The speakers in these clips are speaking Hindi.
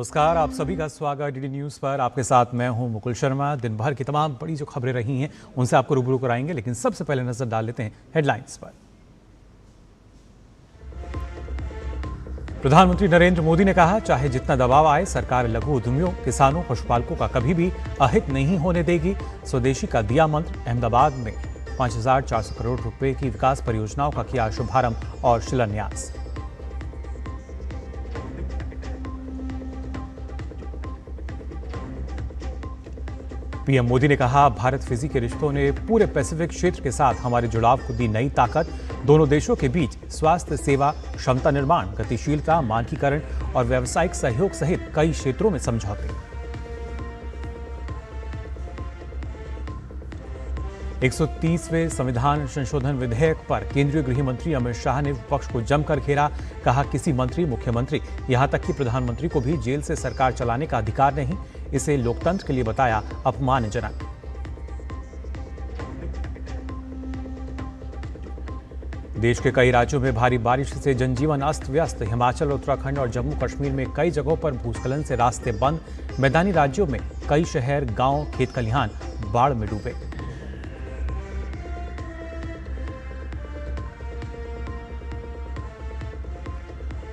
नमस्कार, आप सभी का स्वागत डीडी न्यूज़ पर। आपके साथ मैं हूं मुकुल शर्मा। दिन भर की तमाम बड़ी जो खबरें रही हैं उनसे आपको रूबरू कराएंगे, लेकिन सबसे पहले नजर डाल लेते हैं हेडलाइंस पर। प्रधानमंत्री नरेंद्र मोदी ने कहा, चाहे जितना दबाव आए, सरकार लघु उद्यमियों, किसानों, पशुपालकों का कभी भी अहित नहीं होने देगी। स्वदेशी का दिया मंत्र। अहमदाबाद में 5,400 करोड़ रुपए की विकास परियोजनाओं का किया शुभारंभ और शिलान्यास। पीएम मोदी ने कहा, भारत फिजी के रिश्तों ने पूरे पैसिफिक क्षेत्र के साथ हमारे जुड़ाव को दी नई ताकत। दोनों देशों के बीच स्वास्थ्य सेवा, क्षमता निर्माण, गतिशीलता, मानकीकरण और व्यावसायिक सहयोग सहित कई क्षेत्रों में समझौते। 130वें संविधान संशोधन विधेयक पर केंद्रीय गृह मंत्री अमित शाह ने विपक्ष को जमकर घेरा। कहा, किसी मंत्री, मुख्यमंत्री, यहां तक कि प्रधानमंत्री को भी जेल से सरकार चलाने का अधिकार नहीं। इसे लोकतंत्र के लिए बताया अपमानजनक। देश के कई राज्यों में भारी बारिश से जनजीवन अस्त व्यस्त। हिमाचल, उत्तराखंड और जम्मू कश्मीर में कई जगहों पर भूस्खलन से रास्ते बंद। मैदानी राज्यों में कई शहर, गांव, खेत खलिहान बाढ़ में डूबे।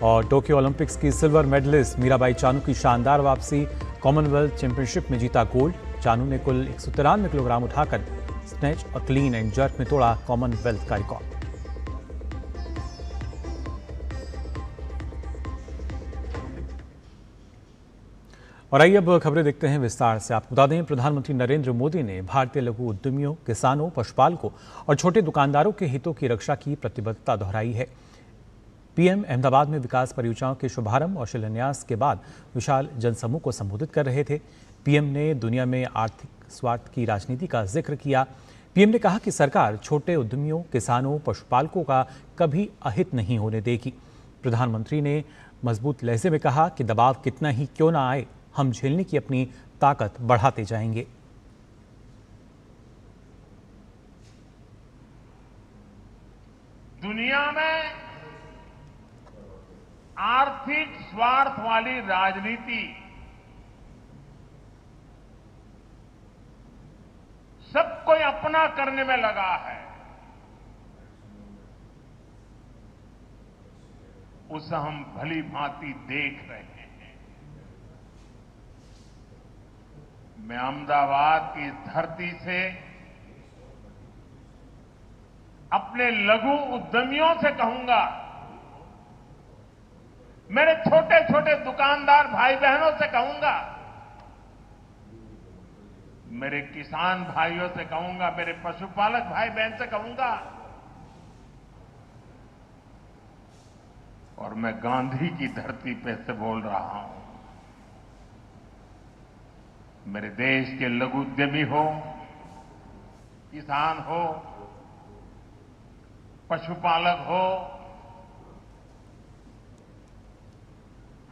और टोक्यो ओलंपिक्स की सिल्वर मेडलिस्ट मीराबाई चानू की शानदार वापसी। कॉमनवेल्थ चैंपियनशिप में जीता गोल्ड। चानू ने कुल 193 किलोग्राम उठाकर स्नैच और क्लीन एंड जर्क में तोड़ा कॉमनवेल्थ का रिकॉर्ड। और आइए अब खबरें देखते हैं विस्तार से। आपको बता दें, प्रधानमंत्री नरेंद्र मोदी ने भारतीय लघु उद्यमियों, किसानों, पशुपालकों और छोटे दुकानदारों के हितों की रक्षा की प्रतिबद्धता दोहराई है। पीएम अहमदाबाद में विकास परियोजनाओं के शुभारंभ और शिलान्यास के बाद विशाल जनसमूह को संबोधित कर रहे थे। पीएम ने दुनिया में आर्थिक स्वार्थ की राजनीति का जिक्र किया। पीएम ने कहा कि सरकार छोटे उद्यमियों, किसानों, पशुपालकों का कभी अहित नहीं होने देगी। प्रधानमंत्री ने मजबूत लहजे में कहा कि दबाव कितना ही क्यों ना आए, हम झेलने की अपनी ताकत बढ़ाते जाएंगे। दुनिया में आर्थिक स्वार्थ वाली राजनीति सबको अपना करने में लगा है। उसे हम भली भांति देख रहे हैं। मैं अहमदाबाद की धरती से अपने लघु उद्यमियों से कहूंगा, मेरे छोटे छोटे दुकानदार भाई बहनों से कहूंगा, मेरे किसान भाइयों से कहूंगा, मेरे पशुपालक भाई बहन से कहूंगा, और मैं गांधी की धरती पे से बोल रहा हूं, मेरे देश के लघु उद्यमी हो, किसान हो, पशुपालक हो,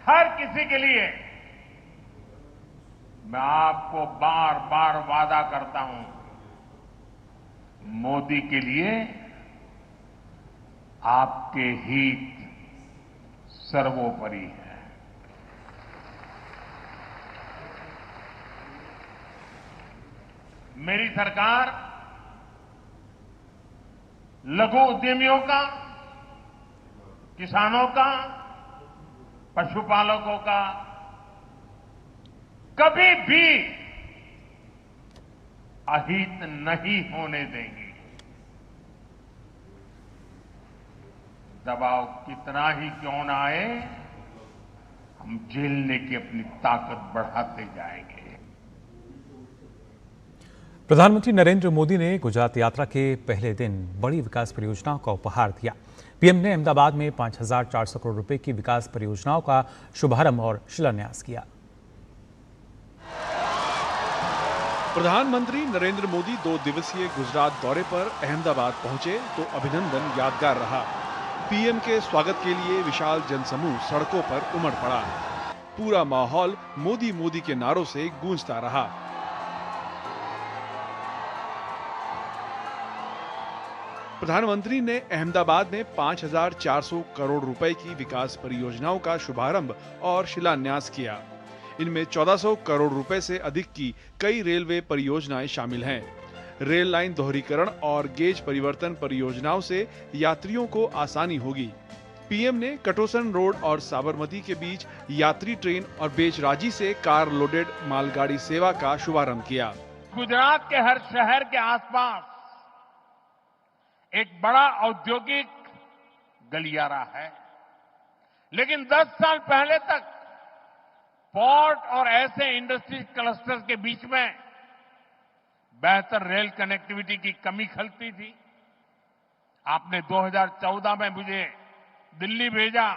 हर किसी के लिए मैं आपको बार बार वादा करता हूं, मोदी के लिए आपके हित सर्वोपरि है। मेरी सरकार लघु उद्यमियों का, किसानों का, पशुपालकों का कभी भी अहित नहीं होने देंगे। दबाव कितना ही क्यों ना आए, हम झेलने की अपनी ताकत बढ़ाते जाएंगे। प्रधानमंत्री नरेंद्र मोदी ने गुजरात यात्रा के पहले दिन बड़ी विकास परियोजनाओं का उपहार दिया। पीएम ने अहमदाबाद में 5,400 करोड़ रुपए की विकास परियोजनाओं का शुभारंभ और शिलान्यास किया। प्रधानमंत्री नरेंद्र मोदी 2 दिवसीय गुजरात दौरे पर अहमदाबाद पहुंचे तो अभिनंदन यादगार रहा। पीएम के स्वागत के लिए विशाल जनसमूह सड़कों पर उमड़ पड़ा। पूरा माहौल मोदी मोदी के नारों से गूंजता रहा। प्रधानमंत्री ने अहमदाबाद में 5,400 करोड़ रुपए की विकास परियोजनाओं का शुभारंभ और शिलान्यास किया। इनमें 1400 करोड़ रुपए से अधिक की कई रेलवे परियोजनाएं शामिल हैं। रेल लाइन दोहरीकरण और गेज परिवर्तन परियोजनाओं से यात्रियों को आसानी होगी। पीएम ने कटोसन रोड और साबरमती के बीच यात्री ट्रेन और बेचराजी से कार लोडेड मालगाड़ी सेवा का शुभारंभ किया। गुजरात के हर शहर के आसपास एक बड़ा औद्योगिक गलियारा है, लेकिन 10 साल पहले तक पोर्ट और ऐसे इंडस्ट्री क्लस्टर्स के बीच में बेहतर रेल कनेक्टिविटी की कमी खलती थी। आपने 2014 में मुझे दिल्ली भेजा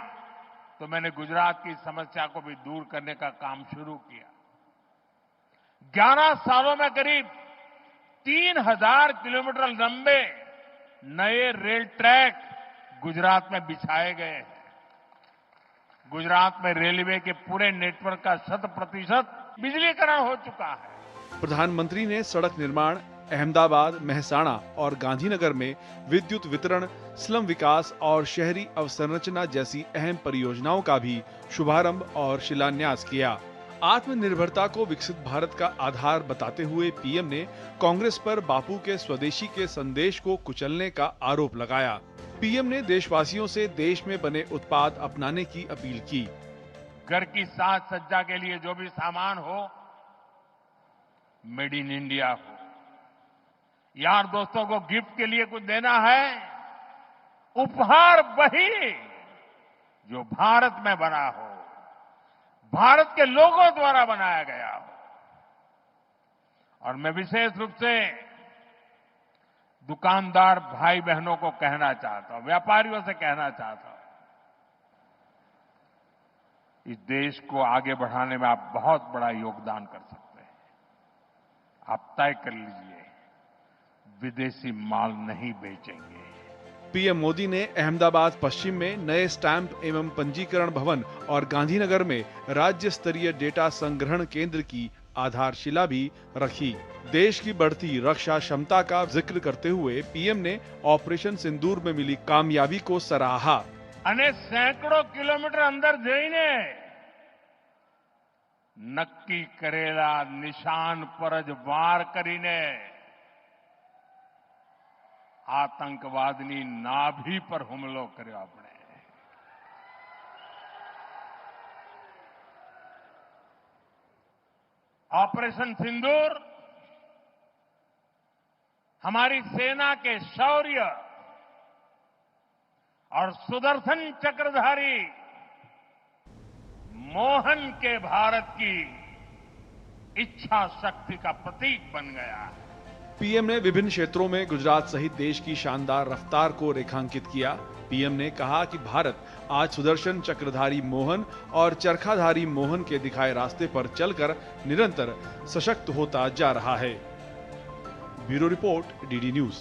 तो मैंने गुजरात की समस्या को भी दूर करने का काम शुरू किया। 11 सालों में करीब 3000 किलोमीटर लंबे नए रेल ट्रैक गुजरात में बिछाए गए हैं। गुजरात में रेलवे के पूरे नेटवर्क का 100% बिजलीकरण हो चुका है। प्रधानमंत्री ने सड़क निर्माण, अहमदाबाद, मेहसाणा और गांधीनगर में विद्युत वितरण, स्लम विकास और शहरी अवसंरचना जैसी अहम परियोजनाओं का भी शुभारंभ और शिलान्यास किया। आत्मनिर्भरता को विकसित भारत का आधार बताते हुए पीएम ने कांग्रेस पर बापू के स्वदेशी के संदेश को कुचलने का आरोप लगाया। पीएम ने देशवासियों से देश में बने उत्पाद अपनाने की अपील की। घर की साज सज्जा के लिए जो भी सामान हो, मेड इन इंडिया हो। यार दोस्तों को गिफ्ट के लिए कुछ देना है, उपहार वही जो भारत में बना हो, भारत के लोगों द्वारा बनाया गया हो। और मैं विशेष रूप से दुकानदार भाई बहनों को कहना चाहता हूं, व्यापारियों से कहना चाहता हूं, इस देश को आगे बढ़ाने में आप बहुत बड़ा योगदान कर सकते हैं। आप तय कर लीजिए, विदेशी माल नहीं बेचेंगे। पीएम मोदी ने अहमदाबाद पश्चिम में नए स्टैंप एवं पंजीकरण भवन और गांधीनगर में राज्य स्तरीय डेटा संग्रहण केंद्र की आधारशिला भी रखी। देश की बढ़ती रक्षा क्षमता का जिक्र करते हुए पीएम ने ऑपरेशन सिंदूर में मिली कामयाबी को सराहा। અને सैकड़ों किलोमीटर अंदर જઈને નક્કી કરેલા નિશાન પર જ વાર કરીને આતંકવાદની નાભી પર હુમલો કર્યો આપણે। ऑपरेशन सिंदूर हमारी सेना के शौर्य और सुदर्शन चक्रधारी मोहन के भारत की इच्छा शक्ति का प्रतीक बन गया है। पीएम ने विभिन्न क्षेत्रों में गुजरात सहित देश की शानदार रफ्तार को रेखांकित किया। पीएम ने कहा कि भारत आज सुदर्शन चक्रधारी मोहन और चरखाधारी मोहन के दिखाए रास्ते पर चलकर निरंतर सशक्त होता जा रहा है। Bureau report, DD news.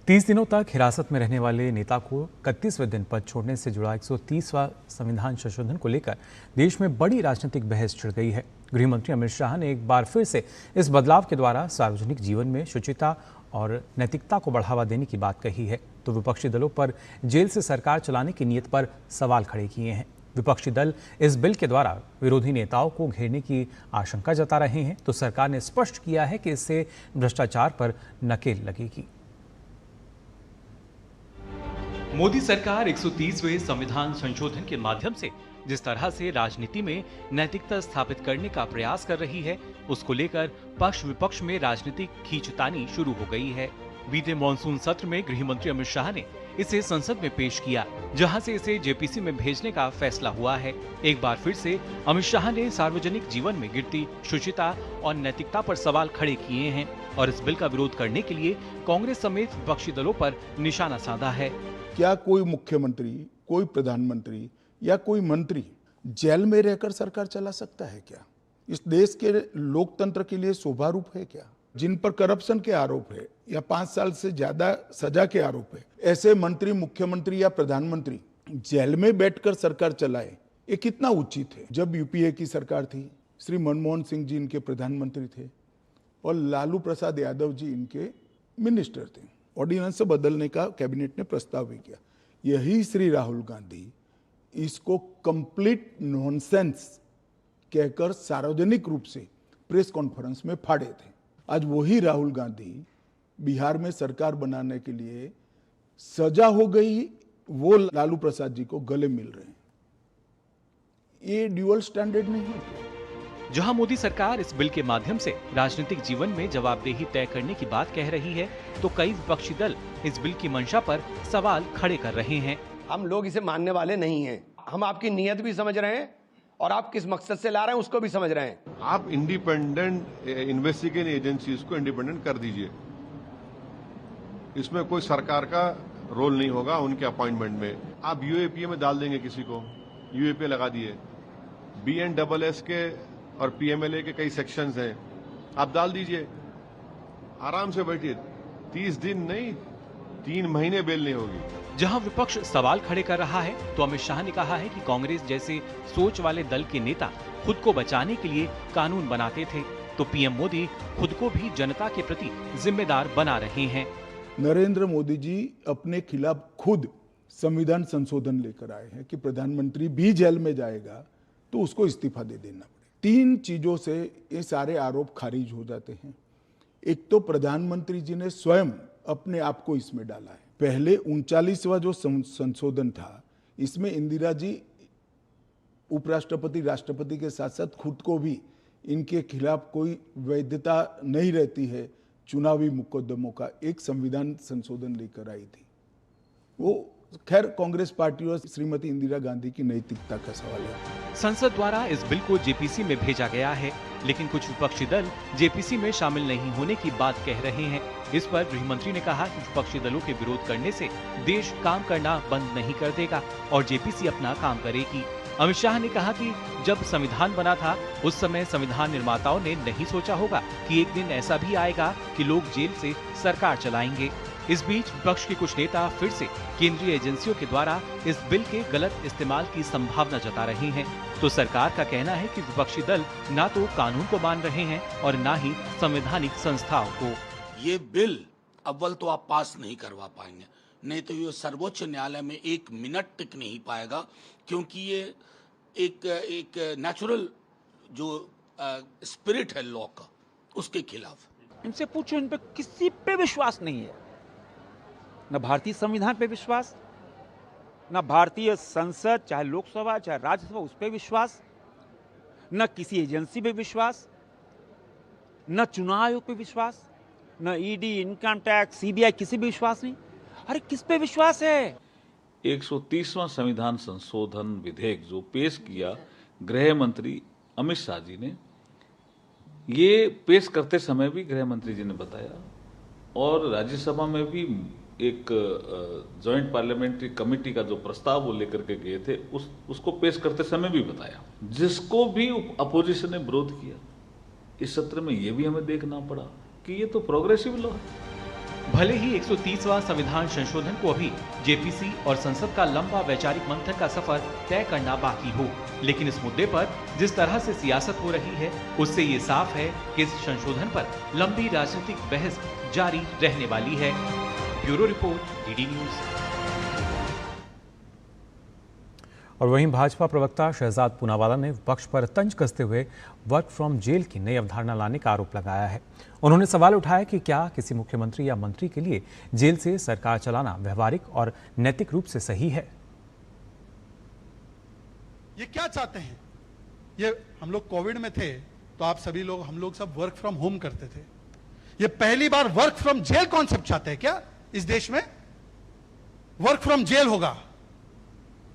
30 दिनों तक हिरासत में रहने वाले नेता को 31वें दिन पद छोड़ने से जुड़ा 130वां संविधान संशोधन को लेकर देश में बड़ी राजनीतिक बहस छिड़ गई है। गृह मंत्री अमित शाह ने एक बार फिर से इस बदलाव के द्वारा सार्वजनिक जीवन में शुचिता और नैतिकता को बढ़ावा देने की बात कही है, तो विपक्षी दलों पर जेल से सरकार चलाने की नीयत पर सवाल खड़े किए हैं। विपक्षी दल इस बिल के द्वारा विरोधी नेताओं को घेरने की आशंका जता रहे हैं, तो सरकार ने स्पष्ट किया है कि इससे भ्रष्टाचार पर नकेल लगेगी। मोदी सरकार 130वें संविधान संशोधन के माध्यम से जिस तरह से राजनीति में नैतिकता स्थापित करने का प्रयास कर रही है, उसको लेकर पक्ष विपक्ष में राजनीतिक खींचतानी शुरू हो गई है। बीते मॉनसून सत्र में गृह मंत्री अमित शाह ने इसे संसद में पेश किया, जहां से इसे जेपीसी में भेजने का फैसला हुआ है। एक बार फिर से अमित शाह ने सार्वजनिक जीवन में गिरती शुचिता और नैतिकता पर सवाल खड़े किए हैं और इस बिल का विरोध करने के लिए कांग्रेस समेत विपक्षी दलों पर निशाना साधा है। क्या कोई मुख्यमंत्री, कोई प्रधानमंत्री या कोई मंत्री जेल में रहकर सरकार चला सकता है क्या? इस देश के लोकतंत्र के लिए शोभा रूप है क्या? जिन पर करप्शन के आरोप है या 5 साल से ज्यादा सजा के आरोप है, ऐसे मंत्री, मुख्यमंत्री या प्रधानमंत्री जेल में बैठकर सरकार चलाए, ये कितना उचित है? जब यूपीए की सरकार थी, श्री मनमोहन सिंह जी इनके प्रधानमंत्री थे और लालू प्रसाद यादव जी इनके मिनिस्टर थे। ऑर्डिनेंस बदलने का कैबिनेट ने प्रस्ताव भी किया। यही श्री राहुल गांधी इसको कंप्लीट नॉनसेंस कहकर सार्वजनिक रूप से प्रेस कॉन्फ्रेंस में फाड़े थे। आज वही राहुल गांधी बिहार में सरकार बनाने के लिए सजा हो गई, वो लालू प्रसाद जी को गले मिल रहे हैं। ये ड्यूअल स्टैंडर्ड नहीं है। जहां मोदी सरकार इस बिल के माध्यम से राजनीतिक जीवन में जवाबदेही तय करने की बात कह रही है, तो कई विपक्षी दल इस बिल की मंशा पर सवाल खड़े कर रहे हैं। हम लोग इसे मानने वाले नहीं हैं। हम आपकी नीयत भी समझ रहे हैं और आप किस मकसद से ला रहे हैं उसको भी समझ रहे हैं। आप इंडिपेंडेंट इन्वेस्टिगेटिंग एजेंसीज को इंडिपेंडेंट कर दीजिए। इसमें कोई सरकार का रोल नहीं होगा उनके अपॉइंटमेंट में। आप यूएपीए में डाल देंगे किसी को, यूएपीए लगा दिए। BNSS के और PMLA के कई सेक्शंस हैं, आप डाल दीजिए, आराम से बैठिए। 30 दिन नहीं, 3 महीने बेल नहीं होगी। जहां विपक्ष सवाल खड़े कर रहा है, तो अमित शाह ने कहा है कि कांग्रेस जैसे सोच वाले दल के नेता खुद को बचाने के लिए कानून बनाते थे, तो पीएम मोदी खुद को भी जनता के प्रति जिम्मेदार बना रहे हैं। नरेंद्र मोदी जी अपने खिलाफ खुद संविधान संशोधन लेकर आए हैं कि प्रधानमंत्री भी जेल में जाएगा तो उसको इस्तीफा दे देना पड़े। 3 चीजों से ये सारे आरोप खारिज हो जाते हैं। एक तो प्रधानमंत्री जी ने स्वयं अपने आप को इसमें डाला है। पहले 39वां जो संशोधन था, इसमें इंदिरा जी उपराष्ट्रपति राष्ट्रपति के साथ साथ खुद को भी इनके खिलाफ कोई वैधता नहीं रहती है चुनावी मुकदमों का एक संविधान संशोधन लेकर आई थी। वो खैर कांग्रेस पार्टी और श्रीमती इंदिरा गांधी की नैतिकता का सवाल है। संसद द्वारा इस बिल को जेपीसी में भेजा गया है, लेकिन कुछ विपक्षी दल जेपीसी में शामिल नहीं होने की बात कह रहे हैं। इस पर गृह मंत्री ने कहा कि विपक्षी दलों के विरोध करने से देश काम करना बंद नहीं कर देगा और जेपीसी अपना काम करेगी। अमित शाह ने कहा कि जब संविधान बना था उस समय संविधान निर्माताओं ने नहीं सोचा होगा कि एक दिन ऐसा भी आएगा कि लोग जेल से सरकार चलाएंगे। इस बीच विपक्ष के कुछ नेता फिर से केंद्रीय एजेंसियों के द्वारा इस बिल के गलत इस्तेमाल की संभावना जता रहे हैं। तो सरकार का कहना है कि विपक्षी दल ना तो कानून को मान रहे हैं और ना ही संवैधानिक संस्थाओं को। ये बिल अव्वल तो आप पास नहीं करवा पाएंगे, नहीं तो ये सर्वोच्च न्यायालय में 1 मिनट टिक नहीं पाएगा, क्योंकि ये एक नेचुरल जो स्पिरिट है लॉ का, उसके खिलाफ। इनसे पूछो, इन पे किसी पे विश्वास नहीं है, न भारतीय संविधान पे विश्वास, न भारतीय संसद चाहे लोकसभा चाहे राज्यसभा उस पे विश्वास, न किसी एजेंसी पे विश्वास, न चुनाव आयोग पे विश्वास, न ईडी, इनकम टैक्स, सीबीआई, किसी भी विश्वास नहीं। अरे किस पे विश्वास है? 130वां संविधान संशोधन विधेयक जो पेश किया गृह मंत्री अमित शाह जी ने, ये पेश करते समय भी गृह मंत्री जी ने बताया और राज्यसभा में भी एक जॉइंट पार्लियामेंट्री कमेटी का जो प्रस्ताव वो लेकर के गए थे उसको पेश करते समय भी बताया, जिसको भी अपोजिशन ने विरोध किया। इस सत्र में ये भी हमें देखना पड़ा कि ये तो प्रोग्रेसिव लॉ है। भले ही 130वां संविधान संशोधन को अभी जेपीसी और संसद का लंबा वैचारिक मंथन का सफर तय करना बाकी हो, लेकिन इस मुद्दे पर जिस तरह से सियासत हो रही है उससे ये साफ है कि इस संशोधन पर लंबी राजनीतिक बहस जारी रहने वाली है। Bureau report, DD news. और वहीं भाजपा प्रवक्ता शहजाद पूनावाला ने विपक्ष पर तंज कसते हुए वर्क फ्रॉम जेल की नई अवधारणा लाने का आरोप लगाया है। उन्होंने सवाल उठाया कि क्या किसी मुख्यमंत्री या मंत्री के लिए जेल से सरकार चलाना व्यवहारिक और नैतिक रूप से सही है। ये क्या चाहते हैं? ये हम लोग कोविड में थे तो आप सभी लोग, हम लोग सब वर्क फ्रॉम होम करते थे। ये पहली बार वर्क फ्रॉम जेल कॉन्सेप्ट चाहते हैं क्या इस देश में? वर्क फ्रॉम जेल होगा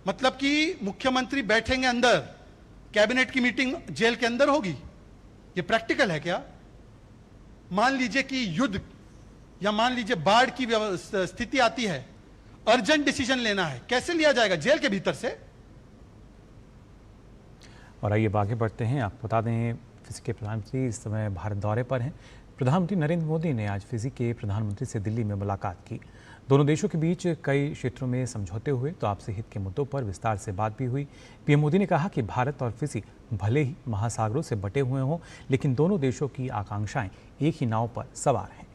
मतलब कि मुख्यमंत्री बैठेंगे अंदर, कैबिनेट की मीटिंग जेल के अंदर होगी। ये प्रैक्टिकल है क्या? मान लीजिए कि युद्ध या मान लीजिए बाढ़ की स्थिति आती है, अर्जेंट डिसीजन लेना है, कैसे लिया जाएगा? जेल के भीतर से। और आइए आगे बढ़ते हैं। आपको बता दें फिजी के प्रधानमंत्री इस समय भारत दौरे पर हैं। प्रधानमंत्री नरेंद्र मोदी ने आज फिजी के प्रधानमंत्री से दिल्ली में मुलाकात की। दोनों देशों के बीच कई क्षेत्रों में समझौते हुए तो आपसी हित के मुद्दों पर विस्तार से बात भी हुई। पीएम मोदी ने कहा कि भारत और फिजी भले ही महासागरों से बटे हुए हों, लेकिन दोनों देशों की आकांक्षाएं एक ही नाव पर सवार हैं।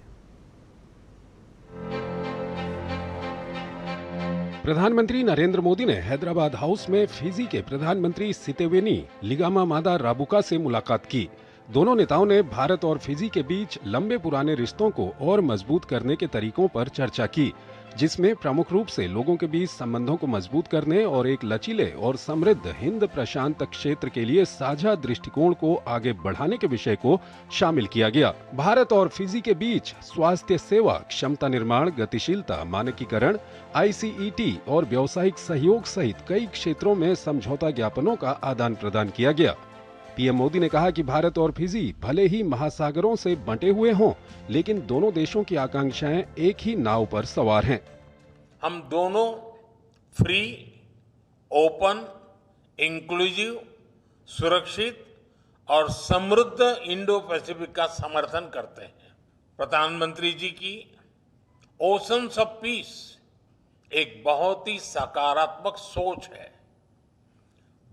प्रधानमंत्री नरेंद्र मोदी ने हैदराबाद हाउस में फिजी के प्रधानमंत्री सितेवेनी लिगामामादा राबुका से मुलाकात की। दोनों नेताओं ने भारत और फिजी के बीच लंबे पुराने रिश्तों को और मजबूत करने के तरीकों पर चर्चा की, जिसमें प्रमुख रूप से लोगों के बीच संबंधों को मजबूत करने और एक लचीले और समृद्ध हिंद प्रशांत क्षेत्र के लिए साझा दृष्टिकोण को आगे बढ़ाने के विषय को शामिल किया गया। भारत और फिजी के बीच स्वास्थ्य सेवा, क्षमता निर्माण, गतिशीलता, मानकीकरण, ICET और व्यावसायिक सहयोग सहित कई क्षेत्रों में समझौता ज्ञापनों का आदान प्रदान किया गया। पीएम मोदी ने कहा कि भारत और फिजी भले ही महासागरों से बंटे हुए हों, लेकिन दोनों देशों की आकांक्षाएं एक ही नाव पर सवार हैं। हम दोनों फ्री, ओपन, इंक्लूसिव, सुरक्षित और समृद्ध इंडो पैसिफिक का समर्थन करते हैं। प्रधानमंत्री जी की ओशंस ऑफ पीस एक बहुत ही सकारात्मक सोच है।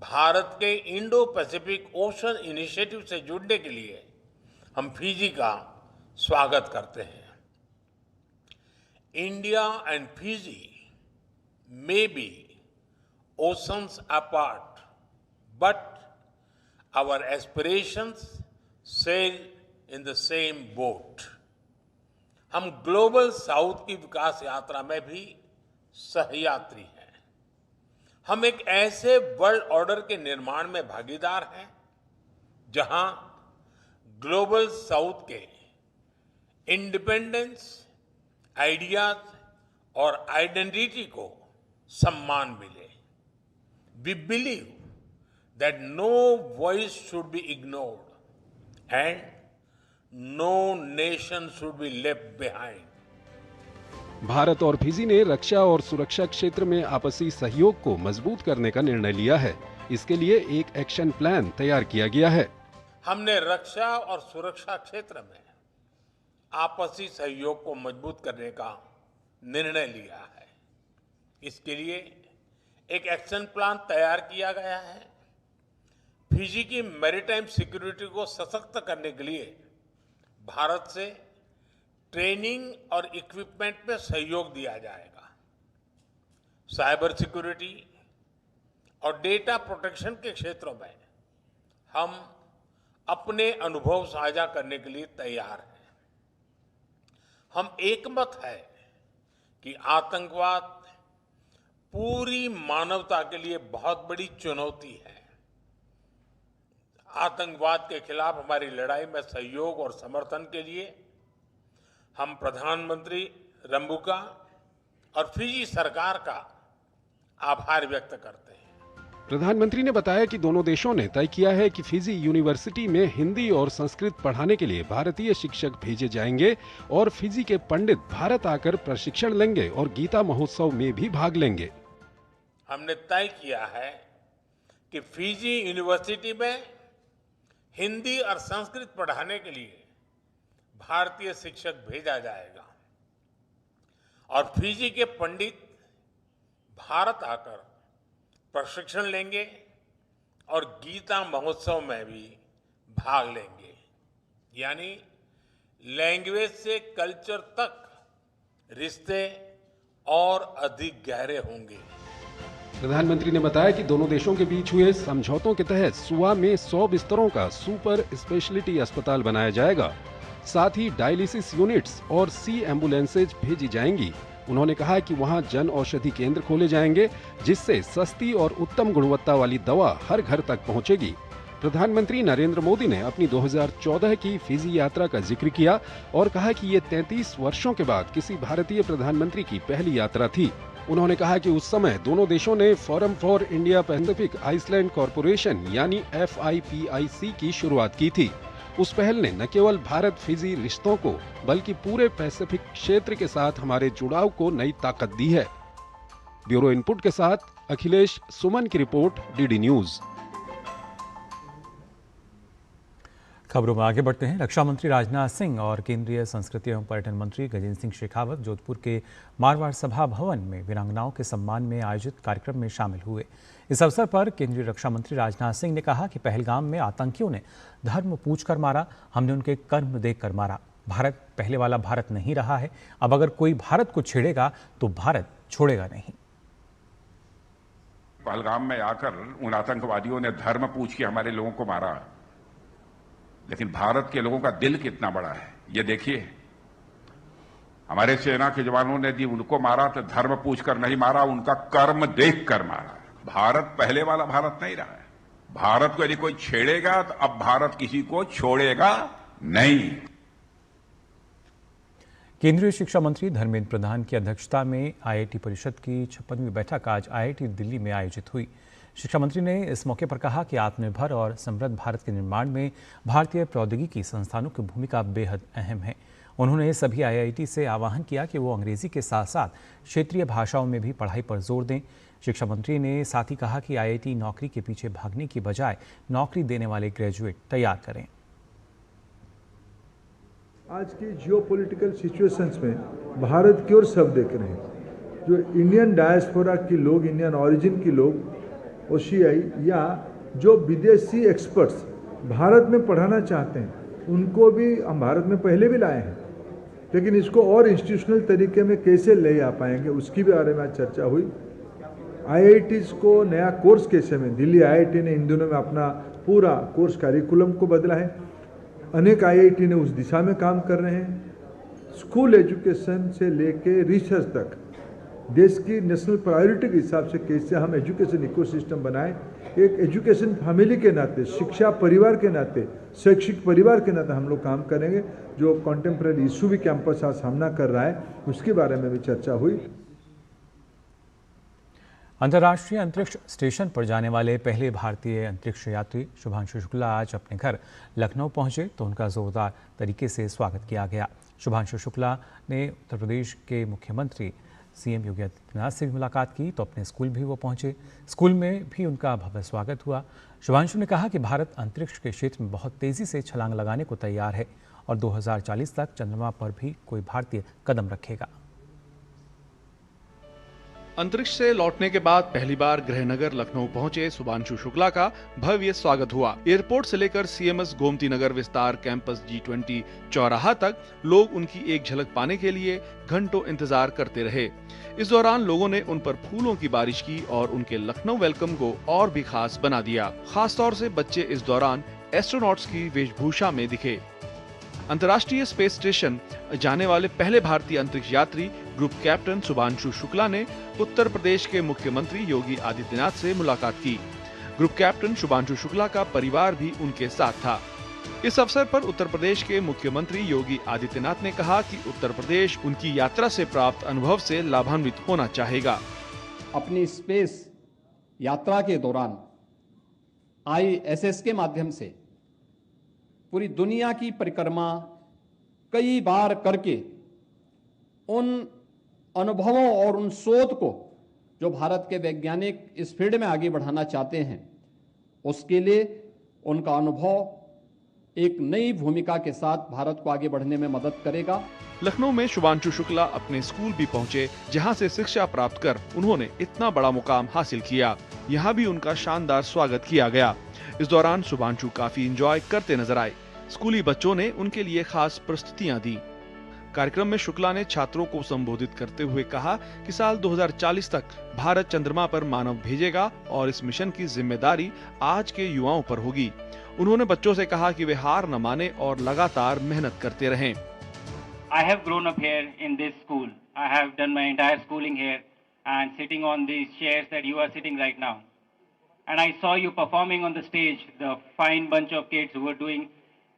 भारत के इंडो पैसिफिक ओशन इनिशिएटिव से जुड़ने के लिए हम फिजी का स्वागत करते हैं। India and Fiji may be oceans apart, but our aspirations sail in the same boat. हम ग्लोबल साउथ की विकास यात्रा में भी सहयात्री हैं। हम एक ऐसे वर्ल्ड ऑर्डर के निर्माण में भागीदार हैं जहां ग्लोबल साउथ के इंडिपेंडेंस, आइडियाज और आइडेंटिटी को सम्मान मिले। We believe that no voice should be ignored and no nation should be left behind. Bharat और फिजी ने रक्षा और सुरक्षा क्षेत्र में आपसी सहयोग को मजबूत करने का निर्णय लिया है। इसके लिए एक एक्शन प्लान तैयार किया गया है। हमने रक्षा और सुरक्षा क्षेत्र में आपसी सहयोग को मजबूत करने का निर्णय लिया है। इसके लिए एक एक्शन प्लान तैयार किया गया है। फिजी की मैरीटाइम सिक्योरिटी को सशक्त करने के लिए भारत से ट्रेनिंग और इक्विपमेंट में सहयोग दिया जाएगा। साइबर सिक्योरिटी और डेटा प्रोटेक्शन के क्षेत्रों में हम अपने अनुभव साझा करने के लिए तैयार हैं। हम एकमत है कि आतंकवाद पूरी मानवता के लिए बहुत बड़ी चुनौती है। आतंकवाद के खिलाफ हमारी लड़ाई में सहयोग और समर्थन के लिए हम प्रधानमंत्री रंबुका और फिजी सरकार का आभार व्यक्त करते हैं। प्रधानमंत्री ने बताया कि दोनों देशों ने तय किया है कि फिजी यूनिवर्सिटी में हिंदी और संस्कृत पढ़ाने के लिए भारतीय शिक्षक भेजे जाएंगे और फिजी के पंडित भारत आकर प्रशिक्षण लेंगे और गीता महोत्सव में भी भाग लेंगे। हमने तय किया है कि फिजी यूनिवर्सिटी में हिंदी और संस्कृत पढ़ाने के लिए भारतीय शिक्षक भेजा जाएगा और फिजी के पंडित भारत आकर प्रशिक्षण लेंगे और गीता महोत्सव में भी भाग लेंगे। यानी लैंग्वेज से कल्चर तक रिश्ते और अधिक गहरे होंगे। प्रधानमंत्री ने बताया कि दोनों देशों के बीच हुए समझौतों के तहत सुआ में 100 बिस्तरों का सुपर स्पेशलिटी अस्पताल बनाया जाएगा। साथ ही डायलिसिस यूनिट्स और सी एम्बुलेंसेज भेजी जाएंगी। उन्होंने कहा कि वहां जन औषधि केंद्र खोले जाएंगे, जिससे सस्ती और उत्तम गुणवत्ता वाली दवा हर घर तक पहुंचेगी। प्रधानमंत्री नरेंद्र मोदी ने अपनी 2014 की फिजी यात्रा का जिक्र किया और कहा कि ये 33 वर्षों के बाद किसी भारतीय प्रधानमंत्री की पहली यात्रा थी। उन्होंने कहा कि उस समय दोनों देशों ने Forum for India Pacific Island Cooperation यानी FIPIC की शुरुआत की थी। उस पहल ने न केवल भारत फिजी रिश्तों को बल्कि पूरे पैसिफिक क्षेत्र के साथ हमारे जुड़ाव को नई ताकत दी है। ब्यूरो इनपुट के साथ अखिलेश सुमन की रिपोर्ट, DD न्यूज। खबरों में आगे बढ़ते हैं। रक्षा मंत्री राजनाथ सिंह और केंद्रीय संस्कृति एवं पर्यटन मंत्री गजेंद्र सिंह शेखावत जोधपुर के मारवाड़ सभा भवन में वीरांगनाओं के सम्मान में आयोजित कार्यक्रम में शामिल हुए। इस अवसर पर केंद्रीय रक्षा मंत्री राजनाथ सिंह ने कहा कि पहलगाम में आतंकियों ने धर्म पूछकर मारा, हमने उनके कर्म देखकर मारा। भारत पहले वाला भारत नहीं रहा है। अब अगर कोई भारत को छेड़ेगा तो भारत छोड़ेगा नहीं। पहलगाम में आकर उन आतंकवादियों ने धर्म पूछ के हमारे लोगों को मारा, लेकिन भारत के लोगों का दिल कितना बड़ा है ये देखिए। हमारे सेना के जवानों ने यदि उनको मारा तो धर्म पूछकर नहीं मारा, उनका कर्म देखकर मारा। भारत पहले वाला भारत नहीं रहा है। भारत को यदि कोई छेड़ेगा तो अब भारत किसी को छोड़ेगा नहीं। केंद्रीय शिक्षा मंत्री धर्मेंद्र प्रधान की अध्यक्षता में आईआईटी परिषद की 56वीं बैठक आज आईआईटी दिल्ली में आयोजित हुई। शिक्षा मंत्री ने इस मौके पर कहा कि आत्मनिर्भर और समृद्ध भारत के निर्माण में भारतीय प्रौद्योगिकी संस्थानों की भूमिका बेहद अहम है। उन्होंने सभी आईआईटी से आह्वान किया कि वो अंग्रेजी के साथ साथ क्षेत्रीय भाषाओं में भी पढ़ाई पर जोर दें। शिक्षा मंत्री ने साथ ही कहा कि आईआईटी नौकरी के पीछे भागने की बजाय नौकरी देने वाले ग्रेजुएट तैयार करें। आज की जियोपॉलिटिकल सिचुएशंस में भारत की ओर सब देख रहे हैं। जो इंडियन डायस्पोरा के लोग, इंडियन ओरिजिन के लोग, ओसीआई या जो विदेशी एक्सपर्ट्स भारत में पढ़ाना चाहते हैं, उनको भी हम भारत में पहले भी लाए हैं, लेकिन इसको और इंस्टीट्यूशनल तरीके में कैसे ले आ पाएंगे उसकी भी बारे में चर्चा हुई। आईआईटीज को नया कोर्स कैसे में, दिल्ली आईआईटी ने इन दिनों में अपना पूरा कोर्स करिकुलम को बदला है, अनेक आईआईटी ने उस दिशा में काम कर रहे हैं। स्कूल एजुकेशन से लेके रिसर्च तक देश की नेशनल प्रायोरिटी के हिसाब से कैसे हम एजुकेशन इकोसिस्टम बनाएं। एक एजुकेशन फैमिली के नाते, शिक्षा परिवार के नाते, शैक्षिक परिवार के नाते हम लोग काम करेंगे। जो कॉन्टेम्परेरी इशू भी कैंपस आज सामना कर रहा है उसके बारे में भी चर्चा हुई। अंतर्राष्ट्रीय अंतरिक्ष स्टेशन पर जाने वाले पहले भारतीय अंतरिक्ष यात्री शुभांशु शुक्ला आज अपने घर लखनऊ पहुंचे तो उनका जोरदार तरीके से स्वागत किया गया। शुभांशु शुक्ला ने उत्तर प्रदेश के मुख्यमंत्री सीएम योगी आदित्यनाथ से भी मुलाकात की तो अपने स्कूल भी वो पहुंचे। स्कूल में भी उनका भव्य स्वागत हुआ। शुभांशु ने कहा कि भारत अंतरिक्ष के क्षेत्र में बहुत तेजी से छलांग लगाने को तैयार है और 2040 तक चंद्रमा पर भी कोई भारतीय कदम रखेगा। अंतरिक्ष से लौटने के बाद पहली बार गृहनगर लखनऊ पहुंचे शुभांशु शुक्ला का भव्य स्वागत हुआ। एयरपोर्ट से लेकर सीएमएस गोमती नगर विस्तार कैंपस G20 चौराहा तक लोग उनकी एक झलक पाने के लिए घंटों इंतजार करते रहे। इस दौरान लोगों ने उन पर फूलों की बारिश की और उनके लखनऊ वेलकम को और भी खास बना दिया। खासतौर से बच्चे इस दौरान एस्ट्रोनॉट्स की वेशभूषा में दिखे। अंतर्राष्ट्रीय स्पेस स्टेशन जाने वाले पहले भारतीय अंतरिक्ष यात्री ग्रुप कैप्टन शुभांशु शुक्ला ने उत्तर प्रदेश के मुख्यमंत्री योगी आदित्यनाथ से मुलाकात की। ग्रुप कैप्टन शुभांशु शुक्ला का परिवार भी उनके साथ था। इस अवसर पर उत्तर प्रदेश के मुख्यमंत्री योगी आदित्यनाथ ने कहा कि उत्तर प्रदेश उनकी यात्रा से प्राप्त अनुभव से लाभान्वित होना चाहेगा। अपनी स्पेस यात्रा के दौरान ISS के माध्यम से पूरी दुनिया की परिक्रमा कई बार करके उन अनुभवों और उन शोध को जो भारत के वैज्ञानिक इस फील्ड में आगे बढ़ाना चाहते हैं, उसके लिए उनका अनुभव एक नई भूमिका के साथ भारत को आगे बढ़ने में मदद करेगा। लखनऊ में शुभांशु शुक्ला अपने स्कूल भी पहुंचे, जहां से शिक्षा प्राप्त कर उन्होंने इतना बड़ा मुकाम हासिल किया। यहां भी उनका शानदार स्वागत किया गया। इस दौरान शुभांशु काफी एंजॉय करते नजर आए। स्कूली बच्चों ने उनके लिए खास प्रस्तुतियां दी। कार्यक्रम में शुक्ला ने छात्रों को संबोधित करते हुए कहा कि साल 2040 तक भारत चंद्रमा पर मानव भेजेगा और इस मिशन की जिम्मेदारी आज के युवाओं पर होगी। उन्होंने बच्चों से कहा कि वे हार न माने और लगातार मेहनत करते रहें। I have grown up here in this school. I have done my entire schooling here and sitting on these chairs that you are sitting right now. And I saw you performing on the stage, the fine bunch of kids who were doing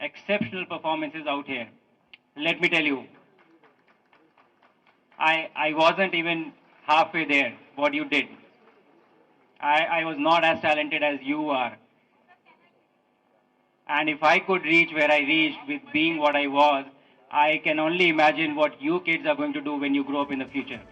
exceptional performances out here. Let me tell you, I wasn't even halfway there, what you did. I was not as talented as you are. And if I could reach where I reached with being what I was, I can only imagine what you kids are going to do when you grow up in the future.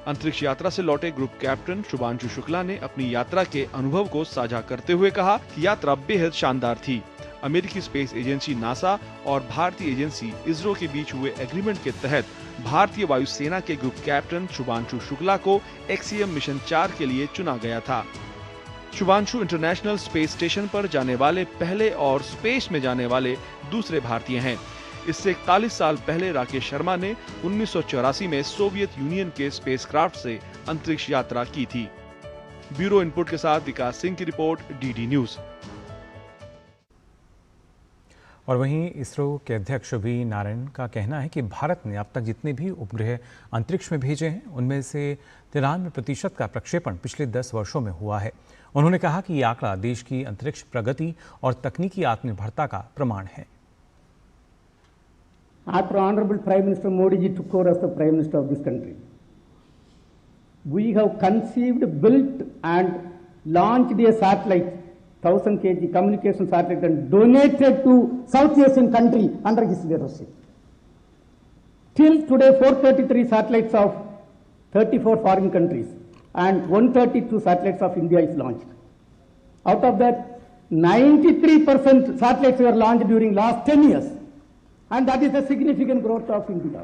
अंतरिक्ष यात्रा से लौटे ग्रुप कैप्टन शुभांशु शुक्ला ने अपनी यात्रा के अनुभव को साझा करते हुए कहा कि यात्रा बेहद शानदार थी। अमेरिकी स्पेस एजेंसी नासा और भारतीय एजेंसी इसरो के बीच हुए एग्रीमेंट के तहत भारतीय वायुसेना के ग्रुप कैप्टन शुभांशु शुक्ला को एक्सियम मिशन 4 के लिए चुना गया था। शुभांशु इंटरनेशनल स्पेस स्टेशन पर जाने वाले पहले और स्पेस में जाने वाले दूसरे भारतीय हैं। इससे 41 साल पहले राकेश शर्मा ने 1984 में सोवियत यूनियन के स्पेसक्राफ्ट से अंतरिक्ष यात्रा की थी। ब्यूरो इनपुट के साथ विकास सिंह की रिपोर्ट, डीडी न्यूज। और वहीं इसरो के अध्यक्ष वी नारायण का कहना है कि भारत ने अब तक जितने भी उपग्रह अंतरिक्ष में भेजे हैं उनमें से 93% का प्रक्षेपण पिछले 10 वर्षों में हुआ है। उन्होंने कहा कि ये आंकड़ा देश की अंतरिक्ष प्रगति और तकनीकी आत्मनिर्भरता का प्रमाण है। After Honorable Prime Minister Modi ji took over as the Prime Minister of this country, we have conceived, built and launched a satellite, 1000 kg communication satellite, and donated to South Asian country under his leadership. Till today, 433 satellites of 34 foreign countries and 132 satellites of India is launched. Out of that, 93% satellites were launched during last 10 years. And that is a significant growth of India.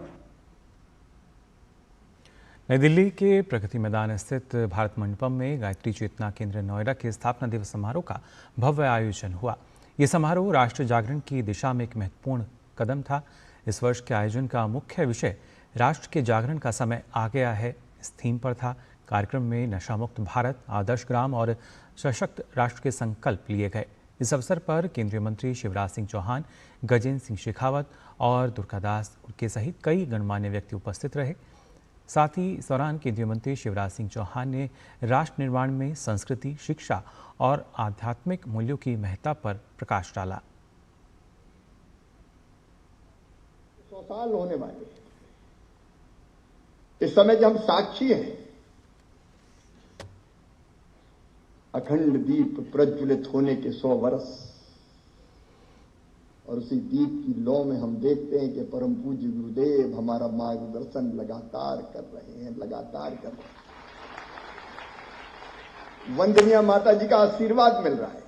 नई दिल्ली के प्रगति मैदान स्थित भारत मंडपम में गायत्री चेतना केंद्र नोएडा के स्थापना दिवस समारोह का भव्य आयोजन हुआ। ये समारोह राष्ट्र जागरण की दिशा में एक महत्वपूर्ण कदम था। इस वर्ष के आयोजन का मुख्य विषय राष्ट्र के जागरण का समय आ गया है इस थीम पर था। कार्यक्रम में नशामुक्त भारत, आदर्श ग्राम और सशक्त राष्ट्र के संकल्प लिए गए। इस अवसर पर केंद्रीय मंत्री शिवराज सिंह चौहान, गजेंद्र सिंह शेखावत और दुर्गादास उर्के सहित कई गणमान्य व्यक्ति उपस्थित रहे। साथ ही इस दौरान केंद्रीय मंत्री शिवराज सिंह चौहान ने राष्ट्र निर्माण में संस्कृति, शिक्षा और आध्यात्मिक मूल्यों की महत्ता पर प्रकाश डाला। 100 साल होने वाले इस समय जो हम साक्षी हैं, अखंड दीप प्रज्वलित होने के 100 वर्ष, और उसी दीप की लौ में हम देखते हैं कि परम पूज्य गुरुदेव हमारा मार्गदर्शन लगातार कर रहे हैं। वंदनीय माता जी का आशीर्वाद मिल रहा है।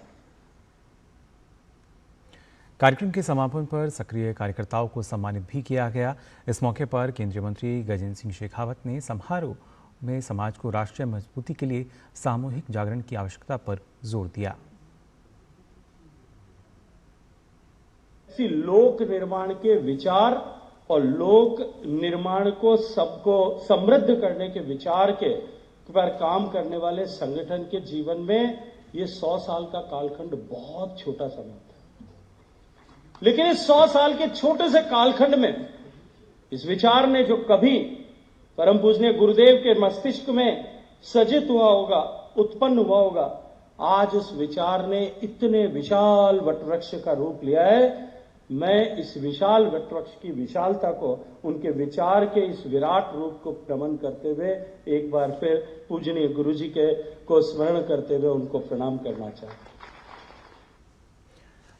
कार्यक्रम के समापन पर सक्रिय कार्यकर्ताओं को सम्मानित भी किया गया। इस मौके पर केंद्रीय मंत्री गजेंद्र सिंह शेखावत ने समारोह में समाज को राष्ट्रीय मजबूती के लिए सामूहिक जागरण की आवश्यकता पर जोर दिया। ऐसी लोक निर्माण के विचार और लोक निर्माण को सबको समृद्ध करने के विचार के पर काम करने वाले संगठन के जीवन में ये 100 साल का कालखंड बहुत छोटा समय था। लेकिन इस 100 साल के छोटे से कालखंड में इस विचार ने जो कभी परम पूजनीय गुरुदेव के मस्तिष्क में सजित हुआ होगा, उत्पन्न हुआ होगा, आज उस विचार ने इतने विशाल वटवृक्ष का रूप लिया है। मैं इस विशाल वटवृक्ष की विशालता को, उनके विचार के इस विराट रूप को नमन करते हुए एक बार फिर पूजनीय गुरु जी को स्मरण करते हुए उनको प्रणाम करना चाहता हूं।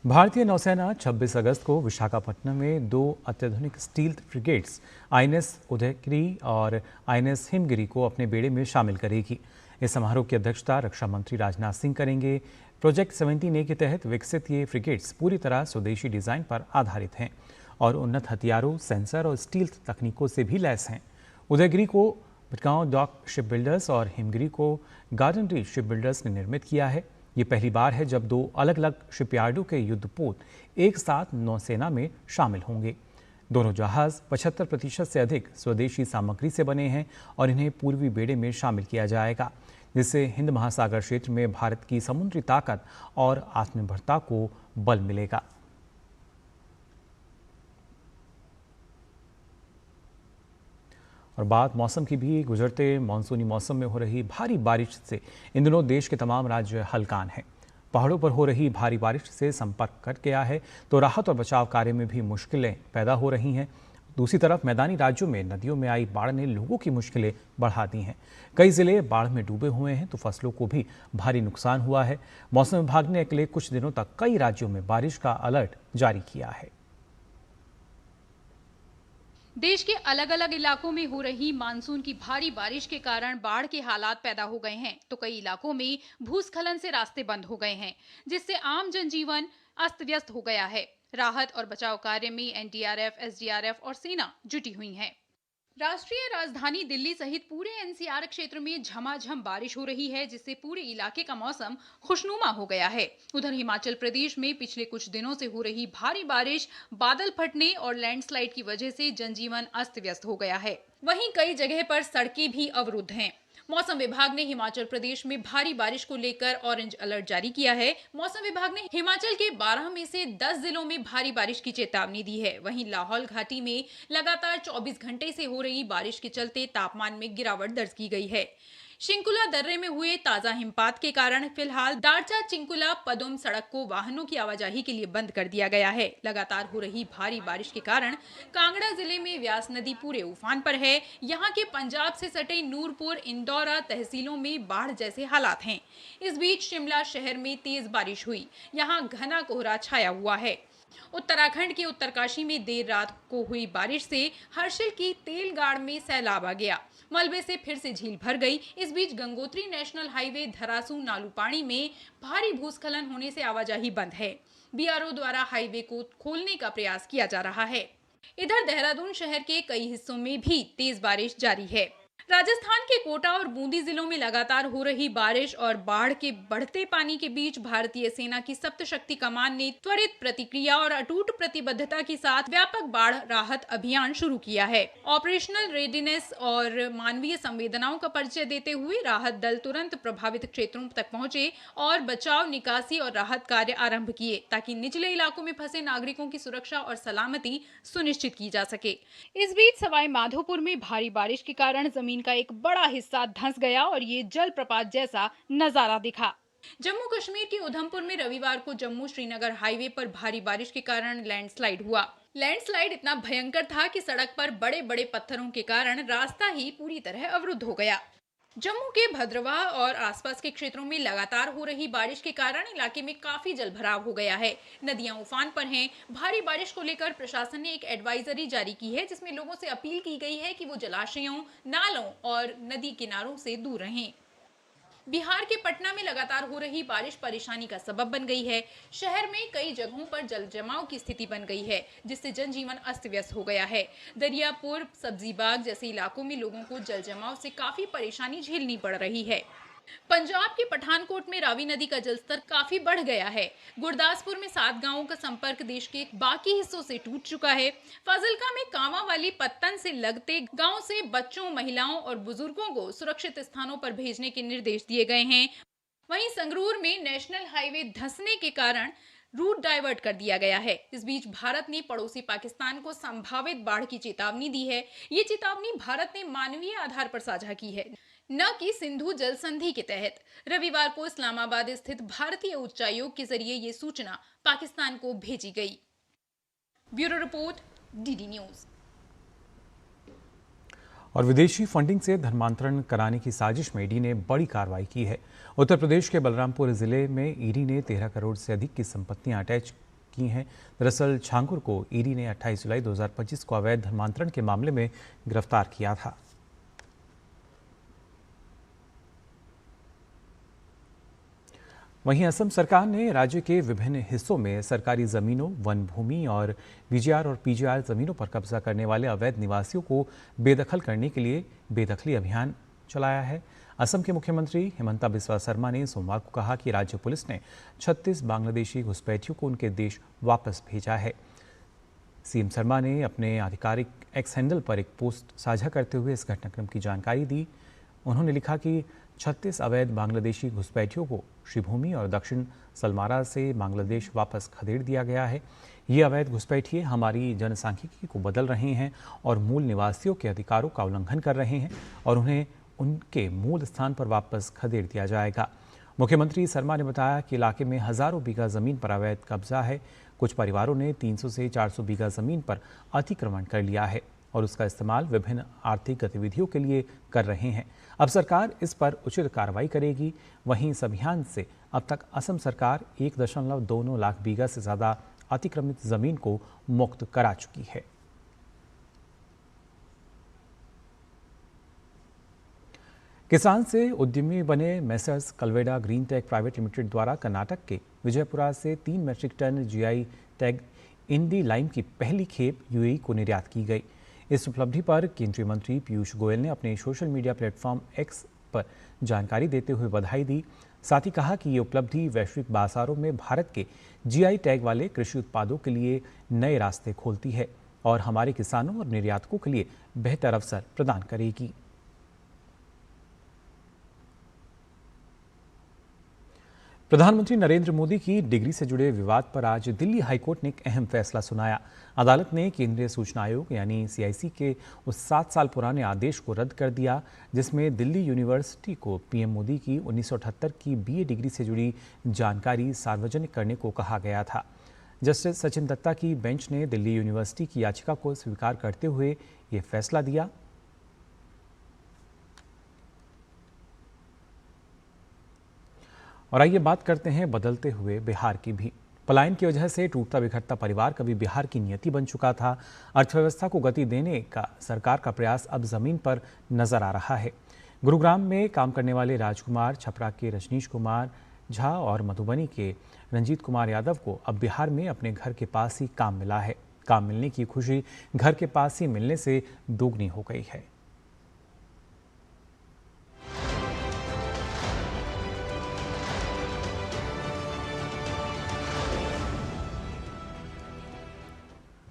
भारतीय नौसेना 26 अगस्त को विशाखापट्टनम में 2 अत्याधुनिक स्टील्थ फ्रिगेट्स आईएनएस उदयगिरी और आईएनएस हिमगिरी को अपने बेड़े में शामिल करेगी। इस समारोह की अध्यक्षता रक्षा मंत्री राजनाथ सिंह करेंगे। प्रोजेक्ट 17A के तहत विकसित ये फ्रिगेट्स पूरी तरह स्वदेशी डिजाइन पर आधारित हैं और उन्नत हथियारों, सेंसर और स्टील्थ तकनीकों से भी लैस हैं। उदयगिरी को बिटगांव डॉक शिप बिल्डर्स और हिमगिरी को गार्डन रीच शिप बिल्डर्स ने निर्मित किया है। ये पहली बार है जब 2 अलग अलग शिपयार्डों के युद्धपोत एक साथ नौसेना में शामिल होंगे। दोनों जहाज 75% से अधिक स्वदेशी सामग्री से बने हैं और इन्हें पूर्वी बेड़े में शामिल किया जाएगा, जिससे हिंद महासागर क्षेत्र में भारत की समुद्री ताकत और आत्मनिर्भरता को बल मिलेगा। और बात मौसम की भी। गुजरते मानसूनी मौसम में हो रही भारी बारिश से इन दिनों देश के तमाम राज्य हलकान हैं। पहाड़ों पर हो रही भारी बारिश से संपर्क कट गया है तो राहत और बचाव कार्य में भी मुश्किलें पैदा हो रही हैं। दूसरी तरफ मैदानी राज्यों में नदियों में आई बाढ़ ने लोगों की मुश्किलें बढ़ा दी हैं। कई जिले बाढ़ में डूबे हुए हैं तो फसलों को भी भारी नुकसान हुआ है। मौसम विभाग ने अगले कुछ दिनों तक कई राज्यों में बारिश का अलर्ट जारी किया है। देश के अलग अलग इलाकों में हो रही मानसून की भारी बारिश के कारण बाढ़ के हालात पैदा हो गए हैं तो कई इलाकों में भूस्खलन से रास्ते बंद हो गए हैं, जिससे आम जनजीवन अस्त व्यस्त हो गया है। राहत और बचाव कार्य में एनडीआरएफ, एसडीआरएफ और सेना जुटी हुई है। राष्ट्रीय राजधानी दिल्ली सहित पूरे एनसीआर क्षेत्र में झमाझम बारिश हो रही है, जिससे पूरे इलाके का मौसम खुशनुमा हो गया है। उधर हिमाचल प्रदेश में पिछले कुछ दिनों से हो रही भारी बारिश, बादल फटने और लैंडस्लाइड की वजह से जनजीवन अस्त व्यस्त हो गया है। वहीं कई जगह पर सड़कें भी अवरुद्ध हैं। मौसम विभाग ने हिमाचल प्रदेश में भारी बारिश को लेकर ऑरेंज अलर्ट जारी किया है। मौसम विभाग ने हिमाचल के 12 में से 10 जिलों में भारी बारिश की चेतावनी दी है। वहीं लाहौल घाटी में लगातार 24 घंटे से हो रही बारिश के चलते तापमान में गिरावट दर्ज की गई है। चिंकुला दर्रे में हुए ताजा हिमपात के कारण फिलहाल दारचा चिंकुला पदुम सड़क को वाहनों की आवाजाही के लिए बंद कर दिया गया है। लगातार हो रही भारी बारिश के कारण कांगड़ा जिले में व्यास नदी पूरे उफान पर है। यहां के पंजाब से सटे नूरपुर, इंदौरा तहसीलों में बाढ़ जैसे हालात हैं। इस बीच शिमला शहर में तेज बारिश हुई। यहां घना कोहरा छाया हुआ है। उत्तराखंड के उत्तरकाशी में देर रात को हुई बारिश से हर्षिल की तेलगाड़ में सैलाब आ गया। मलबे से फिर से झील भर गई। इस बीच गंगोत्री नेशनल हाईवे धरासू नालूपाणी में भारी भूस्खलन होने से आवाजाही बंद है। बीआरओ द्वारा हाईवे को खोलने का प्रयास किया जा रहा है। इधर देहरादून शहर के कई हिस्सों में भी तेज बारिश जारी है। राजस्थान के कोटा और बूंदी जिलों में लगातार हो रही बारिश और बाढ़ के बढ़ते पानी के बीच भारतीय सेना की सप्तशक्ति कमान ने त्वरित प्रतिक्रिया और अटूट प्रतिबद्धता के साथ व्यापक बाढ़ राहत अभियान शुरू किया है। ऑपरेशनल रेडीनेस और मानवीय संवेदनाओं का परिचय देते हुए राहत दल तुरंत प्रभावित क्षेत्रों तक पहुंचे और बचाव, निकासी और राहत कार्य आरंभ किए ताकि निचले इलाकों में फंसे नागरिकों की सुरक्षा और सलामती सुनिश्चित की जा सके। इस बीच सवाई माधोपुर में भारी बारिश के कारण जमीन का एक बड़ा हिस्सा धंस गया और ये जलप्रपात जैसा नजारा दिखा। जम्मू कश्मीर के उधमपुर में रविवार को जम्मू श्रीनगर हाईवे पर भारी बारिश के कारण लैंडस्लाइड हुआ। लैंडस्लाइड इतना भयंकर था कि सड़क पर बड़े बड़े पत्थरों के कारण रास्ता ही पूरी तरह अवरुद्ध हो गया। जम्मू के भद्रवाह और आसपास के क्षेत्रों में लगातार हो रही बारिश के कारण इलाके में काफी जलभराव हो गया है। नदियां उफान पर हैं। भारी बारिश को लेकर प्रशासन ने एक एडवाइजरी जारी की है जिसमें लोगों से अपील की गई है कि वो जलाशयों, नालों और नदी किनारों से दूर रहें। बिहार के पटना में लगातार हो रही बारिश परेशानी का सबब बन गई है। शहर में कई जगहों पर जल जमाव की स्थिति बन गई है जिससे जनजीवन अस्त व्यस्त हो गया है। दरियापुर, सब्जी बाग जैसे इलाकों में लोगों को जल जमाव से काफी परेशानी झेलनी पड़ रही है। पंजाब के पठानकोट में रावी नदी का जलस्तर काफी बढ़ गया है। गुरदासपुर में 7 गांवों का संपर्क देश के बाकी हिस्सों से टूट चुका है। फाजिलका में कांवा वाली पत्तन से लगते गांव से बच्चों, महिलाओं और बुजुर्गों को सुरक्षित स्थानों पर भेजने के निर्देश दिए गए हैं। वहीं संगरूर में नेशनल हाईवे धंसने के कारण रूट डाइवर्ट कर दिया गया है। इस बीच भारत ने पड़ोसी पाकिस्तान को संभावित बाढ़ की चेतावनी दी है। ये चेतावनी भारत ने मानवीय आधार पर साझा की है, न कि सिंधु जल संधि के तहत। रविवार को इस्लामाबाद स्थित भारतीय उच्चायोग के जरिए ये सूचना पाकिस्तान को भेजी गई। Bureau report, DD news. और विदेशी फंडिंग से धर्मांतरण कराने की साजिश में ईडी ने बड़ी कार्रवाई की है। उत्तर प्रदेश के बलरामपुर जिले में ईडी ने 13 करोड़ से अधिक की संपत्तियां अटैच की हैं। दरअसल छांगुर को ईडी ने 28 जुलाई 2025 को अवैध धर्मांतरण के मामले में गिरफ्तार किया था। वहीं असम सरकार ने राज्य के विभिन्न हिस्सों में सरकारी जमीनों, वन भूमि और वीजीआर और पीजीआर जमीनों पर कब्जा करने वाले अवैध निवासियों को बेदखल करने के लिए बेदखली अभियान चलाया है। असम के मुख्यमंत्री हिमंता बिस्वा शर्मा ने सोमवार को कहा कि राज्य पुलिस ने 36 बांग्लादेशी घुसपैठियों को उनके देश वापस भेजा है। सीएम शर्मा ने अपने आधिकारिक एक्स हैंडल पर एक पोस्ट साझा करते हुए इस घटनाक्रम की जानकारी दी। उन्होंने लिखा कि 36 अवैध बांग्लादेशी घुसपैठियों को श्रीभूमि और दक्षिण सलमारा से बांग्लादेश वापस खदेड़ दिया गया है। ये अवैध घुसपैठिए हमारी जनसांख्यिकी को बदल रहे हैं और मूल निवासियों के अधिकारों का उल्लंघन कर रहे हैं और उन्हें उनके मूल स्थान पर वापस खदेड़ दिया जाएगा। मुख्यमंत्री शर्मा ने बताया कि इलाके में हजारों बीघा जमीन पर अवैध कब्जा है। कुछ परिवारों ने 300 से 400 बीघा जमीन पर अतिक्रमण कर लिया है और उसका इस्तेमाल विभिन्न आर्थिक गतिविधियों के लिए कर रहे हैं। अब सरकार इस पर उचित कार्रवाई करेगी। वहीं इस अभियान से अब तक असम सरकार 1.29 लाख बीघा से ज्यादा अतिक्रमित जमीन को मुक्त करा चुकी है। किसान से उद्यमी बने messrs Kalweda green tech private limited द्वारा कर्नाटक के विजयपुरा से 3 metric ton GI tag Indi lime की पहली खेप यूएई को निर्यात की गई। इस उपलब्धि पर केंद्रीय मंत्री पीयूष गोयल ने अपने सोशल मीडिया प्लेटफॉर्म एक्स पर जानकारी देते हुए बधाई दी। साथ ही कहा कि ये उपलब्धि वैश्विक बाजारों में भारत के जीआई टैग वाले कृषि उत्पादों के लिए नए रास्ते खोलती है और हमारे किसानों और निर्यातकों के लिए बेहतर अवसर प्रदान करेगी। प्रधानमंत्री नरेंद्र मोदी की डिग्री से जुड़े विवाद पर आज दिल्ली हाईकोर्ट ने एक अहम फैसला सुनाया। अदालत ने केंद्रीय सूचना आयोग यानी सीआईसी के उस 7 साल पुराने आदेश को रद्द कर दिया जिसमें दिल्ली यूनिवर्सिटी को पीएम मोदी की 1978 की बीए डिग्री से जुड़ी जानकारी सार्वजनिक करने को कहा गया था। जस्टिस सचिन दत्ता की बेंच ने दिल्ली यूनिवर्सिटी की याचिका को स्वीकार करते हुए ये फैसला दिया। और आइए बात करते हैं बदलते हुए बिहार की भी। पलायन की वजह से टूटता बिखरता परिवार कभी बिहार की नियति बन चुका था। अर्थव्यवस्था को गति देने का सरकार का प्रयास अब जमीन पर नजर आ रहा है। गुरुग्राम में काम करने वाले राजकुमार, छपरा के रजनीश कुमार झा और मधुबनी के रंजीत कुमार यादव को अब बिहार में अपने घर के पास ही काम मिला है। काम मिलने की खुशी घर के पास ही मिलने से दोगुनी हो गई है।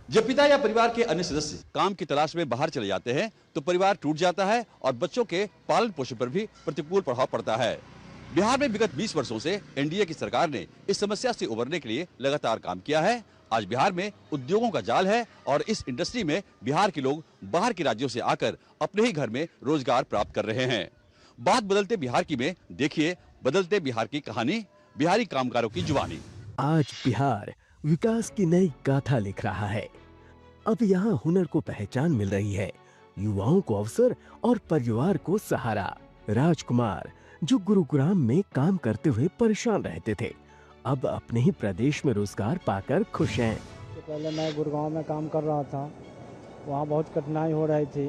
जब पिता या परिवार के अन्य सदस्य काम की तलाश में बाहर चले जाते हैं तो परिवार टूट जाता है और बच्चों के पालन पोषण पर भी प्रतिकूल प्रभाव पड़ता है। बिहार में विगत 20 वर्षों से एनडीए की सरकार ने इस समस्या से उबरने के लिए लगातार काम किया है। आज बिहार में उद्योगों का जाल है और इस इंडस्ट्री में बिहार के लोग बाहर के राज्यों से आकर अपने ही घर में रोजगार प्राप्त कर रहे हैं। बात बदलते बिहार की में देखिए बदलते बिहार की कहानी, बिहारी कामगारों की जुबानी। आज बिहार विकास की नई गाथा लिख रहा है। अब यहाँ हुनर को पहचान मिल रही है, युवाओं को अवसर और परिवार को सहारा। राजकुमार जो गुरुग्राम में काम करते हुए परेशान रहते थे, अब अपने ही प्रदेश में रोजगार पाकर खुश हैं। पहले मैं गुरुग्राम में काम कर रहा था, वहाँ बहुत कठिनाई हो रही थी।